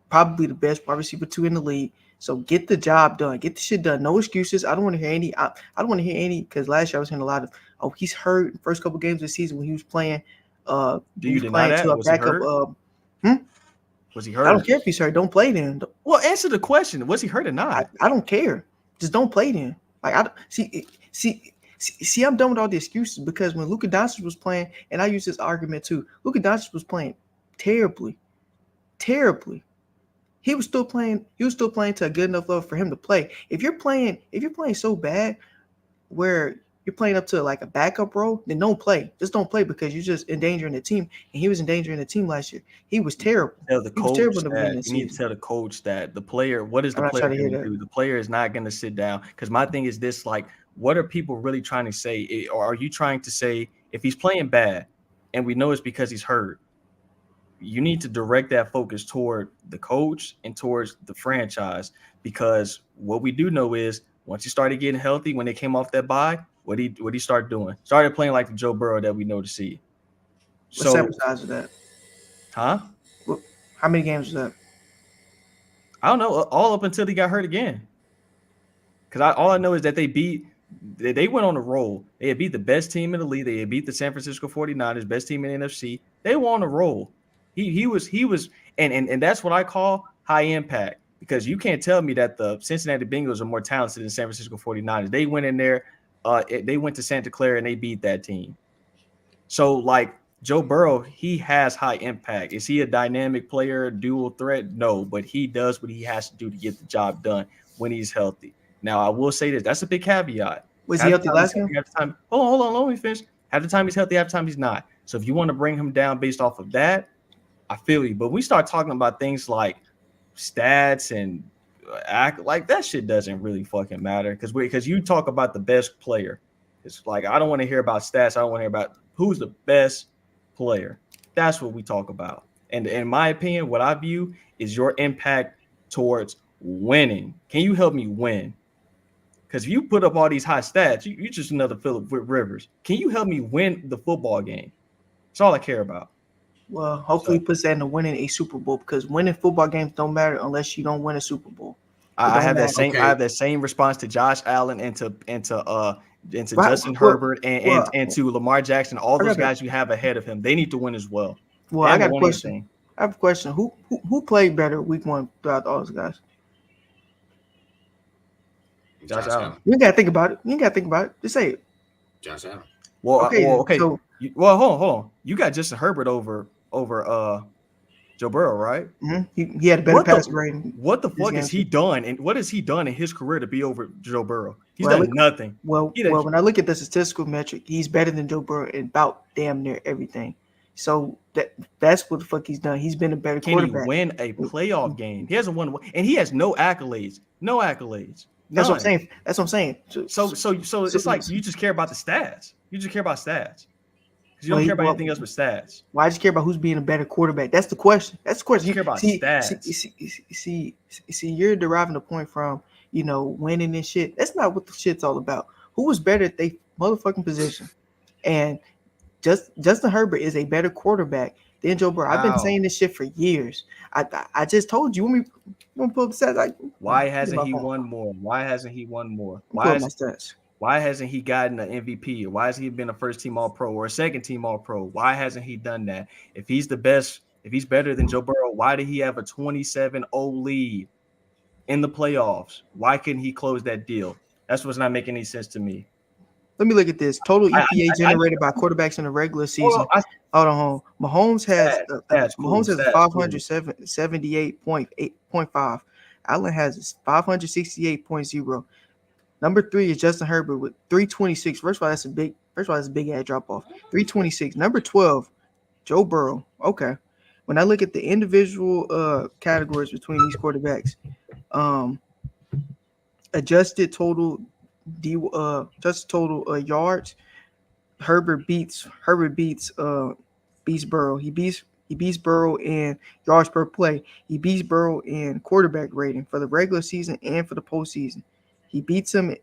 probably the best wide receiver 2 in the league. So get the job done. Get the shit done. No excuses. I don't want to hear any. I don't want to hear any because last year I was hearing a lot of, oh, he's hurt in the first couple games of the season when he was playing. Do you deny that? Was he hurt? Was he hurt? I don't care if he's hurt. Don't play then. Well, answer the question. Was he hurt or not? I don't care. Just don't play then. Like I see. I'm done with all the excuses because when Luka Doncic was playing, and I use this argument too. Luka Doncic was playing terribly. He was still playing to a good enough level for him to play. If you're playing so bad where you're playing up to like a backup role, then don't play. Just don't play because you're just endangering the team. And he was endangering the team last year. He was terrible. You need to tell the coach that the player, what is the player going to do? The player is not going to sit down. Because my thing is this, like, what are people really trying to say? Or are you trying to say If he's playing bad, and we know it's because he's hurt, you need to direct that focus toward the coach and towards the franchise, because what we do know is once he started getting healthy, when they came off that bye, what he started doing? Started playing like the Joe Burrow that we know to see. What sample size is that? Huh? How many games was that? I don't know. All up until he got hurt again. Because all I know is that they went on a roll. They had beat the best team in the league. They had beat the San Francisco 49ers, best team in the NFC. They were on a roll. He was, and that's what I call high impact, because you can't tell me that the Cincinnati Bengals are more talented than San Francisco 49ers. They went in there, they went to Santa Clara and they beat that team. So like Joe Burrow, he has high impact. Is he a dynamic player, dual threat? No, but he does what he has to do to get the job done when he's healthy. Now, I will say this. That's a big caveat. Was he healthy last game? Hold on. Let me finish. Half the time he's healthy, half the time he's not. So if you want to bring him down based off of that, I feel you. But we start talking about things like stats and act like that shit doesn't really fucking matter, because you talk about the best player. It's like, I don't want to hear about stats. I don't want to hear about who's the best player. That's what we talk about. And in my opinion, what I view is your impact towards winning. Can you help me win? Because if you put up all these high stats, you're just another Phillip Rivers. Can you help me win the football game? That's all I care about. Well, hopefully he puts that into winning a Super Bowl, because winning football games don't matter unless you don't win a Super Bowl. I have that same response to Josh Allen and to Justin Herbert and to Lamar Jackson. All those guys you have ahead of him, they need to win as well. Well, I got a question. I have a question. Who played better week one throughout all those guys? Josh Allen. You ain't gotta think about it. Just say it. Josh Allen. Well, okay. So, hold on. You got Justin Herbert over Joe Burrow, right? Mm-hmm. He had a better pass rating. What the fuck has he done? And what has he done in his career to be over Joe Burrow? He's done nothing. Well, when I look at the statistical metric, he's better than Joe Burrow in about damn near everything. So that's what the fuck he's done. He's been a better quarterback. Can he win a playoff game? He hasn't won, and he has no accolades. No accolades. That's what I'm saying. So it's like you just care about the stats. You just care about stats. Because you don't care about anything else but stats. Well, I just care about who's being a better quarterback. That's the question. You care about stats. See, you're deriving the point from, winning and shit. That's not what the shit's all about. Who was better at their motherfucking position? And Justin Herbert is a better quarterback than Joe Burrow. I've been saying this shit for years. I just told you. Want to pull up the stats? Why hasn't he won more? Why hasn't he gotten an MVP? Why has he been a first team All Pro or a second team All Pro? Why hasn't he done that? If he's the best, if he's better than Joe Burrow, why did he have a 27-0 lead in the playoffs? Why couldn't he close that deal? That's what's not making any sense to me. Let me look at this. Total EPA generated by quarterbacks in the regular season. Hold on. Mahomes has a 578.5. Allen has 568.0. Number 3 is Justin Herbert with 326. First of all, that's a big ass drop off. 326. Number 12, Joe Burrow. Okay. When I look at the individual categories between these quarterbacks, adjusted total yards, Herbert beats Burrow. He beats Burrow in yards per play. He beats Burrow in quarterback rating for the regular season and for the postseason. He beats him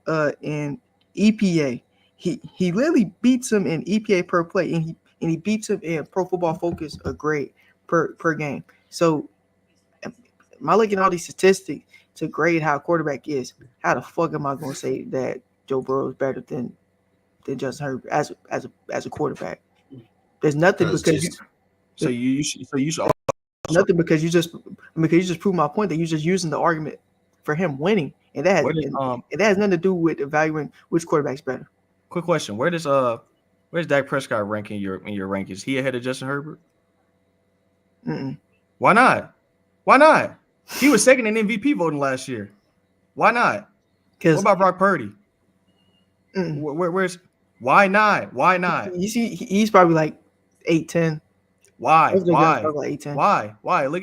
in EPA. He literally beats him in EPA per play, and he beats him in Pro Football Focus a grade per game. So, am I looking at all these statistics to grade how a quarterback is? How the fuck am I going to say that Joe Burrow is better than Justin Herbert as a quarterback? There's nothing because you should nothing because you just proved my point that you're just using the argument for him winning, and that has nothing to do with evaluating which quarterback's better. Quick question: where's Dak Prescott ranking in your rankings? He ahead of Justin Herbert? Mm-mm. Why not? Why not? He was second in MVP voting last year. Why not? What about Brock Purdy? Why not? Why not? You see, he's probably like 8-10. Why? Look at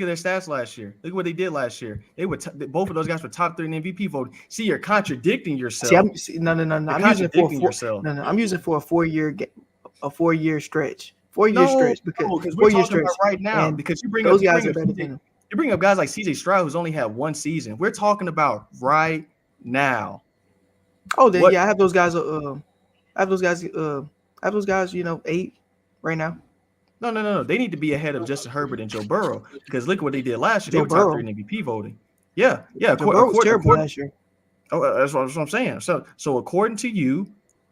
their stats last year. Look at what they did last year. They were both of those guys were top 3 in MVP voting. See, you're contradicting yourself. No. I'm using it for a 4-year a 4-year stretch. 4-year No, stretch because because we're 4-year talking stretch. about right now. And Because you bring those up guys are better than him. you bring up guys like CJ Stroud, who's only had one season. We're talking about right now. Oh, then What? yeah, I have those guys. I have those guys. I have those guys. 8 right now. No. They need to be ahead of Justin Herbert and Joe Burrow because look what they did last year. They Joe were top Burrow. 3 in MVP voting. Yeah. Joe Burrow was terrible last year. Oh, that's what I'm saying. So according to you,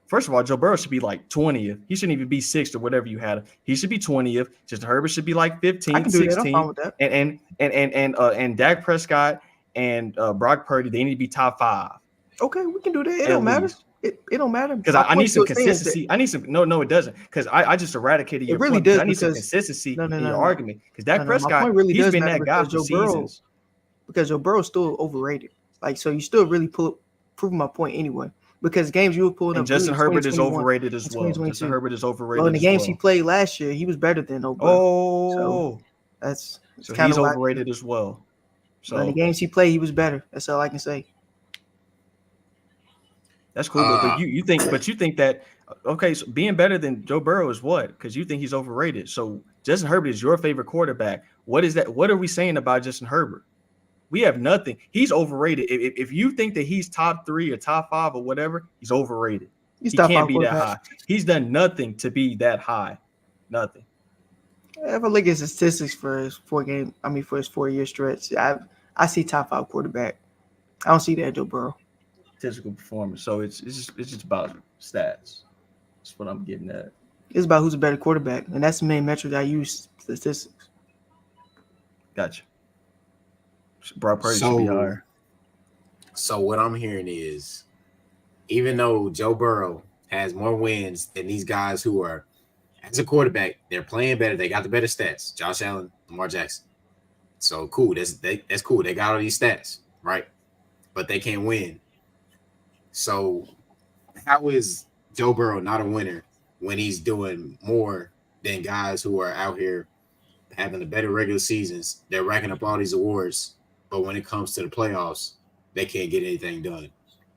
first of all, Joe Burrow should be like 20th. He shouldn't even be 6th or whatever you had. He should be 20th. Justin Herbert should be like 15th, I can do 16th. that. I'm fine with that. And Dak Prescott and Brock Purdy, they need to be top 5. Okay, we can do that. It don't matter. It don't matter Because I need some consistency. I need some. No, it doesn't. Because I just eradicated your really point. does I need some because consistency in your no. argument. Because Dak Prescott, my point really he's does been matter that guy because for seasons. Because Joe Burrow's still overrated. Like, so you still really proving my point anyway. Because games you were pulling And up. Justin Herbert is overrated as well. Justin Herbert is overrated. Well, in the games he played last year, he was better than Joe Burrow. Oh, so he's overrated as well. So in the games he played, he was better. That's all I can say. That's cool, but you think that okay? So being better than Joe Burrow is what? Because you think he's overrated. So Justin Herbert is your favorite quarterback. What is that? What are we saying about Justin Herbert? We have nothing. He's overrated. If you think that he's top 3 or top 5 or whatever, he's overrated. He can't be that high. He's done nothing to be that high. Nothing. If I look at his statistics for his 4-year stretch, I see top 5 quarterback. I don't see that Joe Burrow. Statistical performance. So it's just about stats. That's what I'm getting at. It's about who's a better quarterback, and that's the main metric I use. Statistics. Gotcha. Brock Purdy should be higher. So what I'm hearing is, even though Joe Burrow has more wins than these guys who are, as a quarterback, they're playing better. They got the better stats. Josh Allen, Lamar Jackson. So cool. That's cool. They got all these stats, right? But they can't win. So how is Joe Burrow not a winner when he's doing more than guys who are out here having the better regular seasons? They're racking up all these awards, but when it comes to the playoffs, they can't get anything done.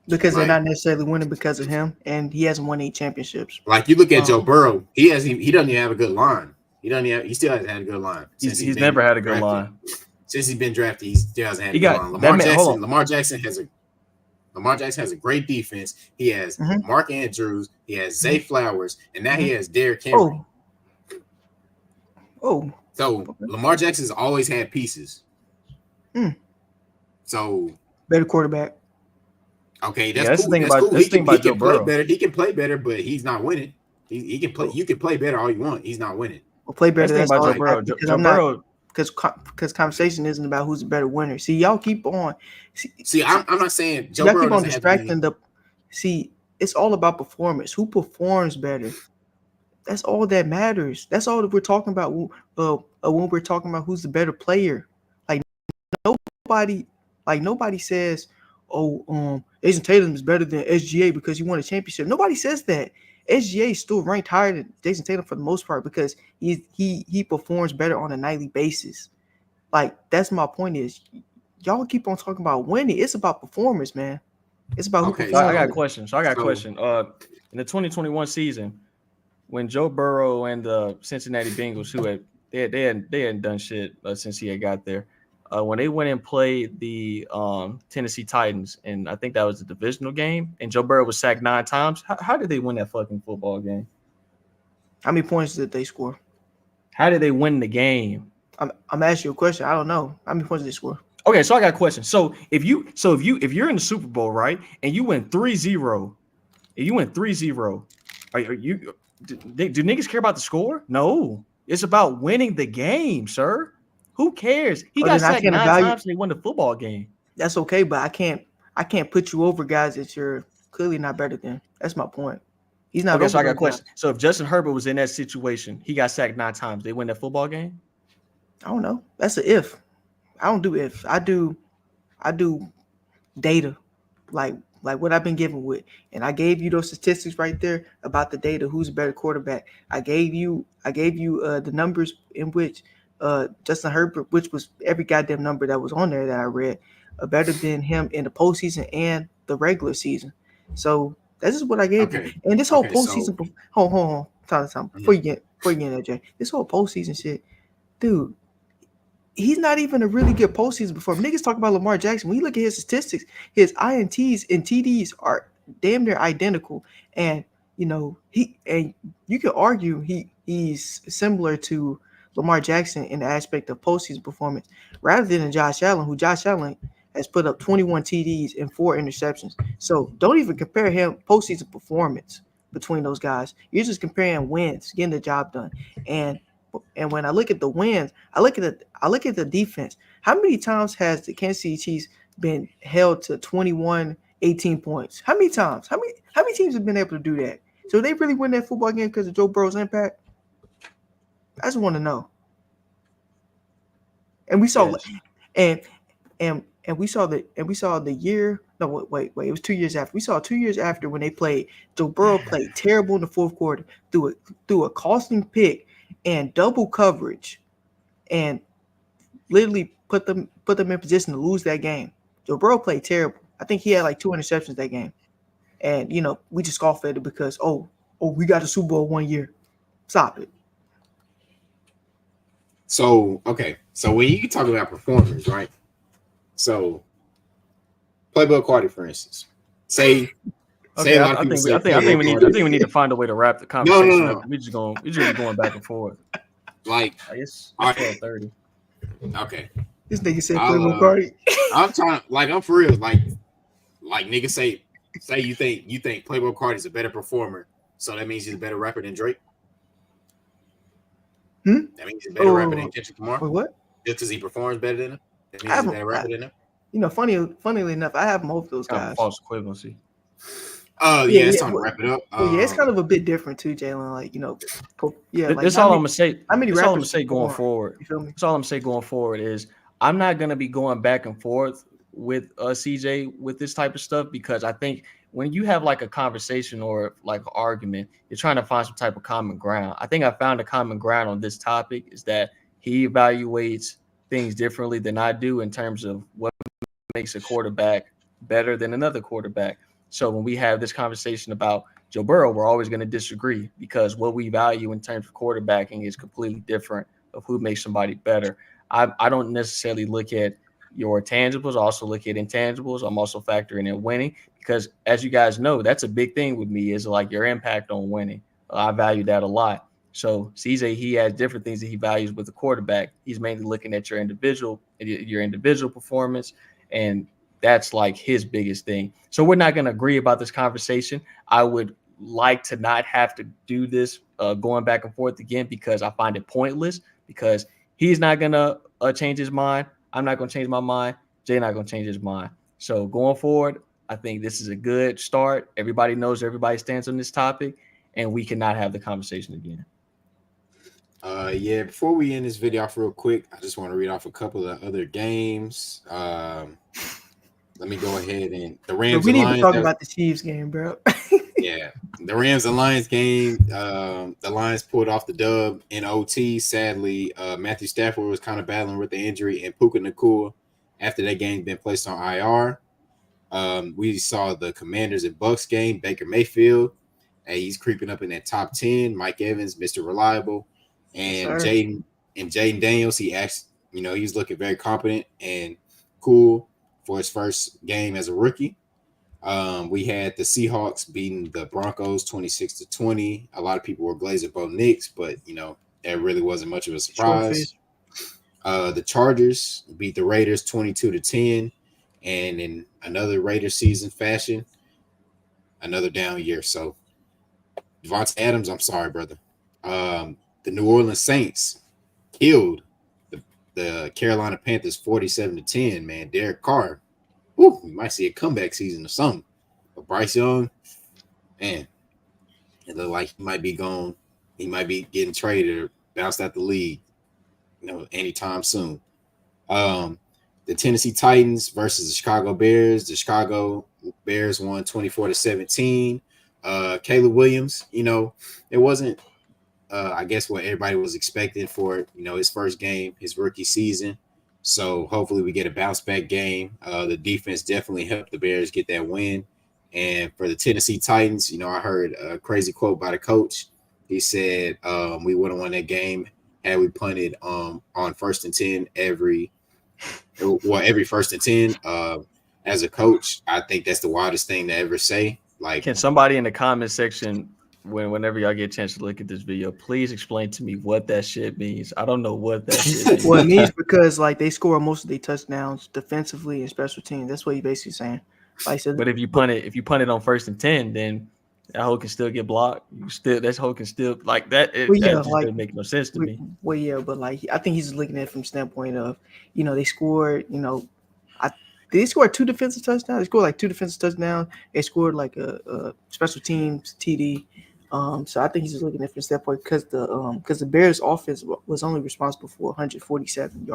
Because they're not necessarily winning because of him, and he hasn't won any championships. Like you look at Joe Burrow, he doesn't even have a good line. He still hasn't had a good line. He's never had a good line. Since he's been drafted, he still hasn't had a good line. Lamar Jackson has a great defense. He has Mark Andrews. He has Zay Flowers, and now he has Derrick Henry. So Lamar Jackson's always had pieces. So better quarterback. Okay, that's cool. He can play better, but he's not winning. He can play. You can play better all you want. He's not winning. Well, play better. That's about Joe Burrow. Because conversation isn't about who's a better winner. See, y'all keep on. I'm not saying Joe Burrow. Y'all keep on distracting the. See, it's all about performance. Who performs better? That's all that matters. That's all that we're talking about. When we're talking about who's the better player, like nobody says, Jason Tatum is better than SGA because he won a championship. Nobody says that. SGA is still ranked higher than Jason Tatum for the most part because he performs better on a nightly basis. Like, that's my point is, y'all keep on talking about winning. It's about performance, man. It's about who performs. I got a question. In the 2021 season, when Joe Burrow and the Cincinnati Bengals, they hadn't done shit since he had got there, when they went and played the Tennessee Titans, and I think that was a divisional game, and Joe Burrow was sacked 9 times. How did they win that fucking football game? How many points did they score? How did they win the game? I'm asking you a question. I don't know. How many points did they score? Okay, so I got a question. So if you're in the Super Bowl, right, and you win 3-0, do niggas care about the score? No. It's about winning the game, sir. Who cares? He got sacked 9 times and they won the football game. That's okay, but I can't put you over guys that you're clearly not better than. That's my point. He's not. Okay, so I got a question. So if Justin Herbert was in that situation, he got sacked 9 times, they win that football game? I don't know. That's an if. I don't do if. I do data, like what I've been given with, and I gave you those statistics right there about the data. Who's a better quarterback? I gave you the numbers in which Justin Herbert, which was every goddamn number that was on there that I read, better than him in the postseason and the regular season. So that's just what I gave you. And this whole postseason, hold on. Before you get that, Jay, this whole postseason shit, dude. He's not even a really good postseason performer. Niggas talk about Lamar Jackson. When you look at his statistics, his INTs and TDs are damn near identical. And you can argue he's similar to Lamar Jackson in the aspect of postseason performance, rather than Josh Allen, who Josh Allen has put up 21 TDs and 4 interceptions. So don't even compare him postseason performance between those guys. You're just comparing wins, getting the job done. And when I look at the wins, I look at the defense. How many times has the Kansas City Chiefs been held to 21, 18 points? How many times? How many teams have been able to do that? So they really win that football game because of Joe Burrow's impact? I just want to know. And we saw, and we saw the year. No, wait. It was 2 years after. We saw 2 years after when they played. Joe Burrow played terrible in the fourth quarter, threw a costing pick and double coverage, and literally put them in position to lose that game. Joe Burrow played terrible. I think he had like 2 interceptions that game, and we just scoffed at it because we got a Super Bowl 1 year. Stop it. So when you talk about performers, right? So Playboy Cardi, for instance, say Okay, a lot of I people think say we need to find a way to wrap the conversation up. We just going back and forth. Like it's 12:30. Okay. This nigga said Playboy Cardi. I'm for real. Like niggas say you think Playboy Cardi is a better performer, so that means he's a better rapper than Drake. That means he's a better rapper than Kendrick Lamar. Wait, what? Just because he performs better than him, that means he's a better rapper than him. Funnily enough, I have both of those guys. False equivalency. It's time to wrap it up. It's kind of a bit different too, Jalen. That's all I'm gonna say. How many that's all I'm rappers gonna say going forward. You feel me? That's all I'm gonna say going forward is I'm not gonna be going back and forth with CJ with this type of stuff, because I think when you have like a conversation or like an argument, you're trying to find some type of common ground. I think I found a common ground on this topic is that he evaluates things differently than I do in terms of what makes a quarterback better than another quarterback. So when we have this conversation about Joe Burrow, we're always going to disagree because what we value in terms of quarterbacking is completely different of who makes somebody better. I don't necessarily look at your tangibles. I also look at intangibles. I'm also factoring in winning because, as you guys know, that's a big thing with me is like your impact on winning. I value that a lot. So CJ, he has different things that he values with the quarterback. He's mainly looking at your individual performance, and that's like his biggest thing. So we're not going to agree about this conversation. I would like to not have to do this going back and forth again because I find it pointless because he's not going to change his mind. I'm not going to change my mind. Jay not going to change his mind. So going forward, I think this is a good start. Everybody knows everybody stands on this topic, and we cannot have the conversation again. Before we end this video off real quick, I just want to read off a couple of other games. Let me go ahead and the Rams. We need to talk about the Chiefs game, bro. Yeah, the Rams and Lions game. The Lions pulled off the dub in OT. Sadly, Matthew Stafford was kind of battling with the injury, and Puka Nacua, after that game, been placed on IR. We saw the Commanders and Bucks game. Baker Mayfield, he's creeping up in that top 10. Mike Evans, Mr. Reliable, and Jaden Daniels. He's looking very competent and cool for his first game as a rookie. We had the Seahawks beating the Broncos 26-20. A lot of people were glazing both Knicks, but that really wasn't much of a surprise. The Chargers beat the Raiders 22-10, and in another Raiders season fashion, another down year. So Devontae Adams, I'm sorry, brother. The New Orleans Saints killed the Carolina Panthers 47-10, man. Derek Carr, we might see a comeback season or something. But Bryce Young, man, it looked like he might be gone. He might be getting traded or bounced out the league, anytime soon. The Tennessee Titans versus the Chicago Bears. The Chicago Bears won 24-17. Caleb Williams, it wasn't I guess what everybody was expecting for his first game, his rookie season. So hopefully we get a bounce back game. The defense definitely helped the Bears get that win. And for the Tennessee Titans, I heard a crazy quote by the coach. He said we would have won that game had we punted on 1st and 10 every 1st and 10. As a coach, I think that's the wildest thing to ever say. Like, Can somebody in the comment section, whenever y'all get a chance to look at this video, please explain to me what that shit means? I don't know what that shit means. Well, it means because like they score most of their touchdowns defensively and special teams. That's what he's basically saying. Like, so, But if you punt it on 1st and 10, then that hole can still get blocked. That hole can still like that. well, yeah, That just like doesn't make no sense to me. well, yeah, but like I think he's looking at it from the standpoint of, they scored, they scored 2 defensive touchdowns. They scored like 2 defensive touchdowns. They scored like a special teams TD. So I think he's just looking at it from the standpoint because the Bears offense was only responsible for 147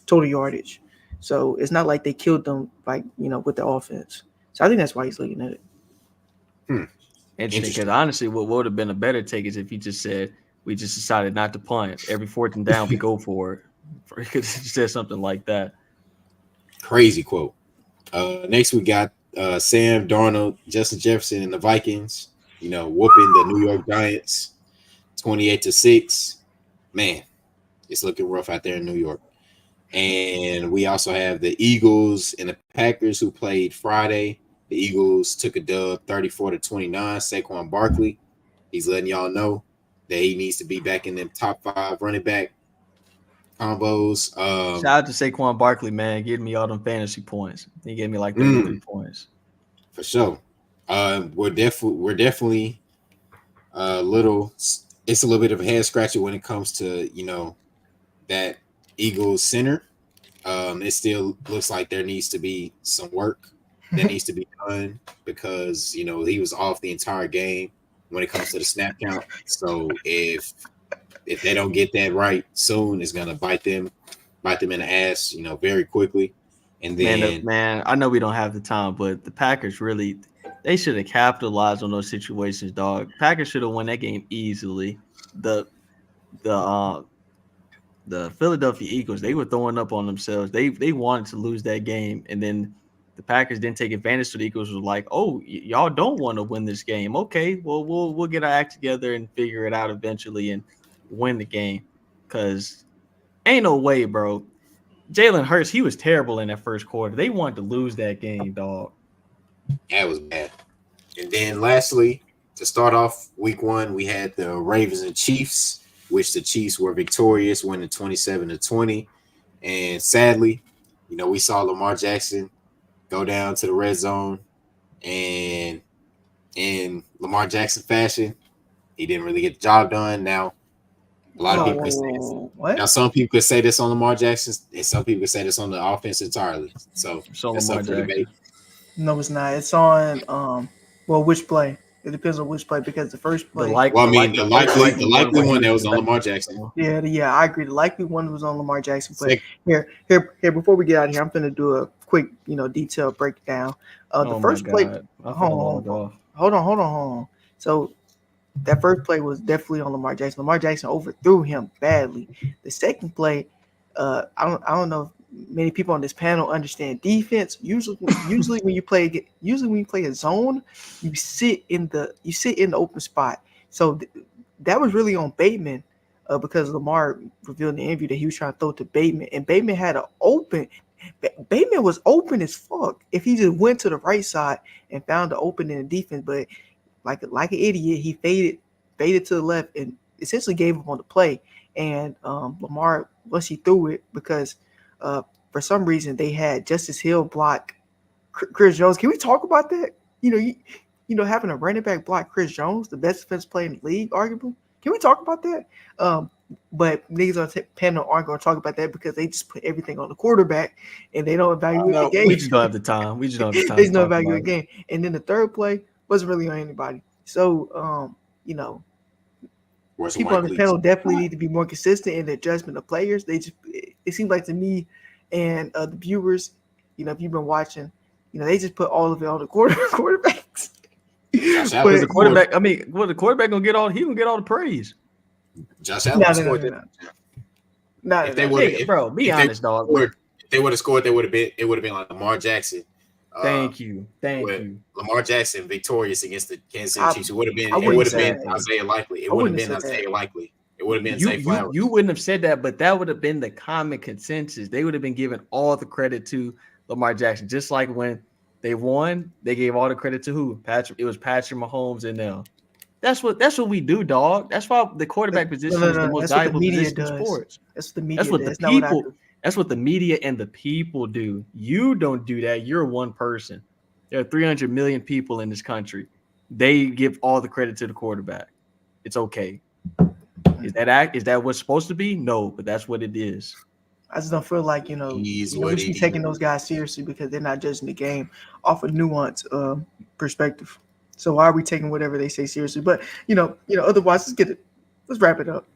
total yardage. So it's not like they killed them with the offense. So I think that's why he's looking at it. Interesting, because honestly, what would have been a better take is if he just said we just decided not to punt. Every 4th and down we go for it. He could have said something like that. Crazy quote. Next we got Sam Darnold, Justin Jefferson, and the Vikings. Whooping the New York Giants 28-6. Man, it's looking rough out there in New York. And we also have the Eagles and the Packers who played Friday. The Eagles took a dub 34-29. Saquon Barkley, he's letting y'all know that he needs to be back in them top 5 running back combos. Shout out to Saquon Barkley, man, getting me all them fantasy points. He gave me like 33 points. For sure. We're definitely a little. It's a little bit of a head scratcher when it comes to that Eagles center. It still looks like there needs to be some work that needs to be done because he was off the entire game when it comes to the snap count. So if they don't get that right soon, it's gonna bite them in the ass, very quickly. And then, man, I know we don't have the time, but the Packers really, they should have capitalized on those situations, dog. Packers should have won that game easily. The Philadelphia Eagles, they were throwing up on themselves. They wanted to lose that game, and then the Packers didn't take advantage. So the Eagles were like, "Oh, y'all don't want to win this game? Okay, well we'll get our act together and figure it out eventually and win the game." Because ain't no way, bro. Jalen Hurts, he was terrible in that first quarter. They wanted to lose that game, dog. Yeah, it was bad. And then lastly, to start off week 1, we had the Ravens and Chiefs, which the Chiefs were victorious, winning 27-20. And sadly, we saw Lamar Jackson go down to the red zone, and in Lamar Jackson fashion, he didn't really get the job done. Now, a lot of people could say this. What? Now, some people could say this on Lamar Jackson, and some people could say this on the offense entirely. So that's Lamar up for debate. No, it's not. It's on which play? It depends on which play because the first play. The likely one that was on Lamar Jackson. Yeah, I agree. The likely one was on Lamar Jackson. But here, before we get out of here, I'm going to do a quick, detailed breakdown. The first play. Hold on. So that first play was definitely on Lamar Jackson. Lamar Jackson overthrew him badly. The second play, I don't know if many people on this panel understand defense. Usually when you play a zone, you sit in the open spot. So that was really on Bateman, because Lamar revealed in the interview that he was trying to throw to Bateman, and Bateman had an open. Bateman was open as fuck if he just went to the right side and found the opening in the defense, but like an idiot, he faded to the left and essentially gave up on the play. And Lamar, once he threw it, because for some reason they had Justice Hill block Chris Jones. Can we talk about that? Having a running back block Chris Jones, the best defensive player in the league, arguably. Can we talk about that? But niggas on the panel aren't going to talk about that because they just put everything on the quarterback and they don't evaluate the game. We just don't have the time. They just don't evaluate the game. And then the third play wasn't really on anybody. So, people on the panel definitely need to be more consistent in the adjustment of players. It seems like to me and the viewers, if you've been watching, they just put all of it on the quarterbacks. But the quarterback, the quarterback gonna get all the praise. Josh Allen scored that. Bro, be honest, dog. If they would have scored, it would have been like Lamar Jackson Thank you. with Lamar Jackson victorious against the Kansas City Chiefs. It would have been. I It wouldn't would have say been that. Isaiah Likely. It I wouldn't wouldn't have been have said that. Isaiah Likely. It would have been You Zay Flowers. you wouldn't have said that, but that would have been the common consensus. They would have been giving all the credit to Lamar Jackson, just like when they won, they gave all the credit to who? Patrick. It was Patrick Mahomes and them. That's what we do, dog. That's why the quarterback position is the most That's what the valuable media position in does. sports. That's what the media That's what does. the That's not what I people. do. That's what the media and the people do. You don't do that. You're one person. There are 300 million people in this country. They give all the credit to the quarterback. It's okay. Is that what's supposed to be? No, but that's what it is. I just don't feel like He's we should what be it taking is. those guys seriously because they're not judging the game off a nuanced perspective. So why are we taking whatever they say seriously? But otherwise, let's wrap it up.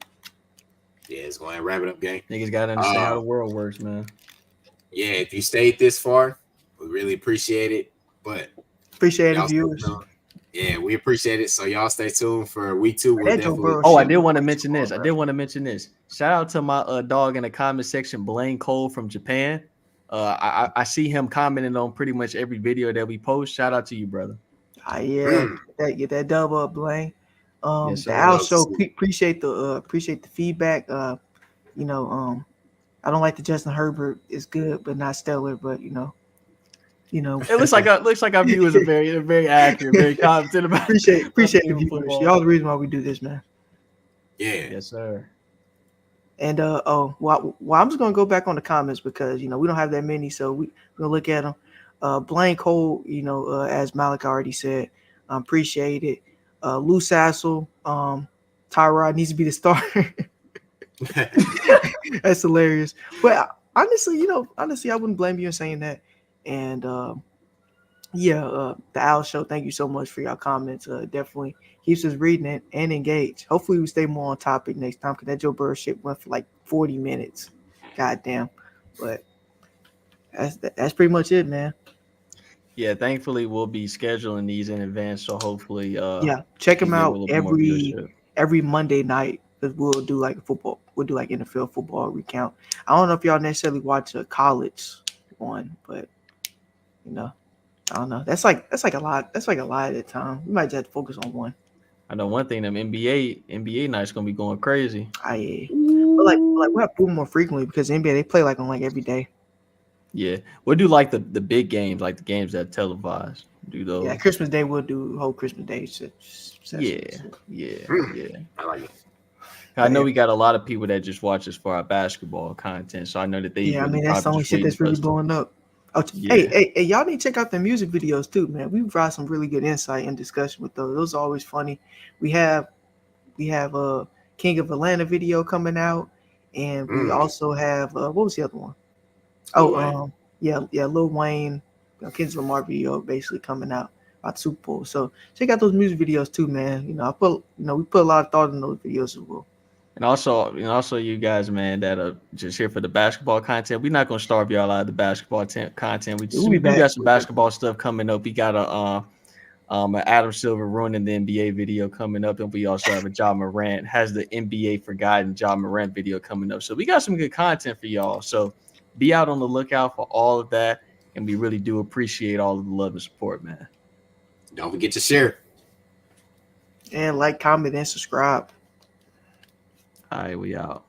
Yeah, it's going to wrap it up, gang. Niggas gotta understand how the world works, man. Yeah, if you stayed this far, we really appreciate it. But Appreciate the y'all stay viewers. tuned. Yeah, we appreciate it. So y'all stay tuned for week 2. We'll That Joe definitely. Burrow Oh, I shit did was want to way mention too this. hard, I bro. did want to mention this. Shout out to my dog in the comment section, Blaine Cole from Japan. I see him commenting on pretty much every video that we post. Shout out to you, brother. Yeah, get that dub up, Blaine. Yes, The sir. Owl Love Show. to see Appreciate the feedback. I don't like the Justin Herbert. It's good, but not stellar. But It looks like our viewers are very accurate, very competent about appreciate the viewers. football. Y'all the reason why we do this, man. Yeah. Yes, sir. And well, I'm just gonna go back on the comments because we don't have that many, so we're gonna look at them. Blaine Cole, as Malik already said, appreciate it. Lou Sassel, Tyrod needs to be the starter. That's hilarious. But honestly, I wouldn't blame you in saying that. And the Owl Show, thank you so much for your comments. Definitely keeps us reading it and engaged. Hopefully we stay more on topic next time because that Joe Burrow shit went for like 40 minutes. Goddamn. But that's pretty much it, man. Yeah, thankfully we'll be scheduling these in advance, so hopefully check them we get a out little bit more viewership. every Monday night because we'll do like NFL football recount. I don't know if y'all necessarily watch a college one, but I don't know. That's like a lot. That's like a lot at a time. We might just have to focus on one. I know one thing, them NBA night's gonna be going crazy. But like we have to do them more frequently because NBA they play like on like every day. Yeah, we'll do like the big games, like the games that televised. Do those. Yeah, Christmas Day we'll do whole Christmas Day sessions. Yeah. I like it. I know we got a lot of people that just watch us for our basketball content, so I know that they. Yeah, I mean that's the only shit that's really blowing up. Oh, Yeah. Hey, y'all need to check out the music videos too, man. We brought some really good insight and discussion with those. Those are always funny. We have a King of Atlanta video coming out, and we also have what was the other one? Lil Wayne. Lil Wayne, Kendrick Lamar video basically coming out about Super Bowl. So check out those music videos too, man. We put a lot of thought in those videos as well. And also you guys, man, that are just here for the basketball content. We're not gonna starve y'all out of the basketball content. We do got some basketball stuff coming up. We got an Adam Silver ruining the NBA video coming up, and we also have a Ja Morant has the NBA Forgotten Ja Morant video coming up. So we got some good content for y'all. So be out on the lookout for all of that, and we really do appreciate all of the love and support, man. Don't forget to share. And like, comment, and subscribe. All right, we out.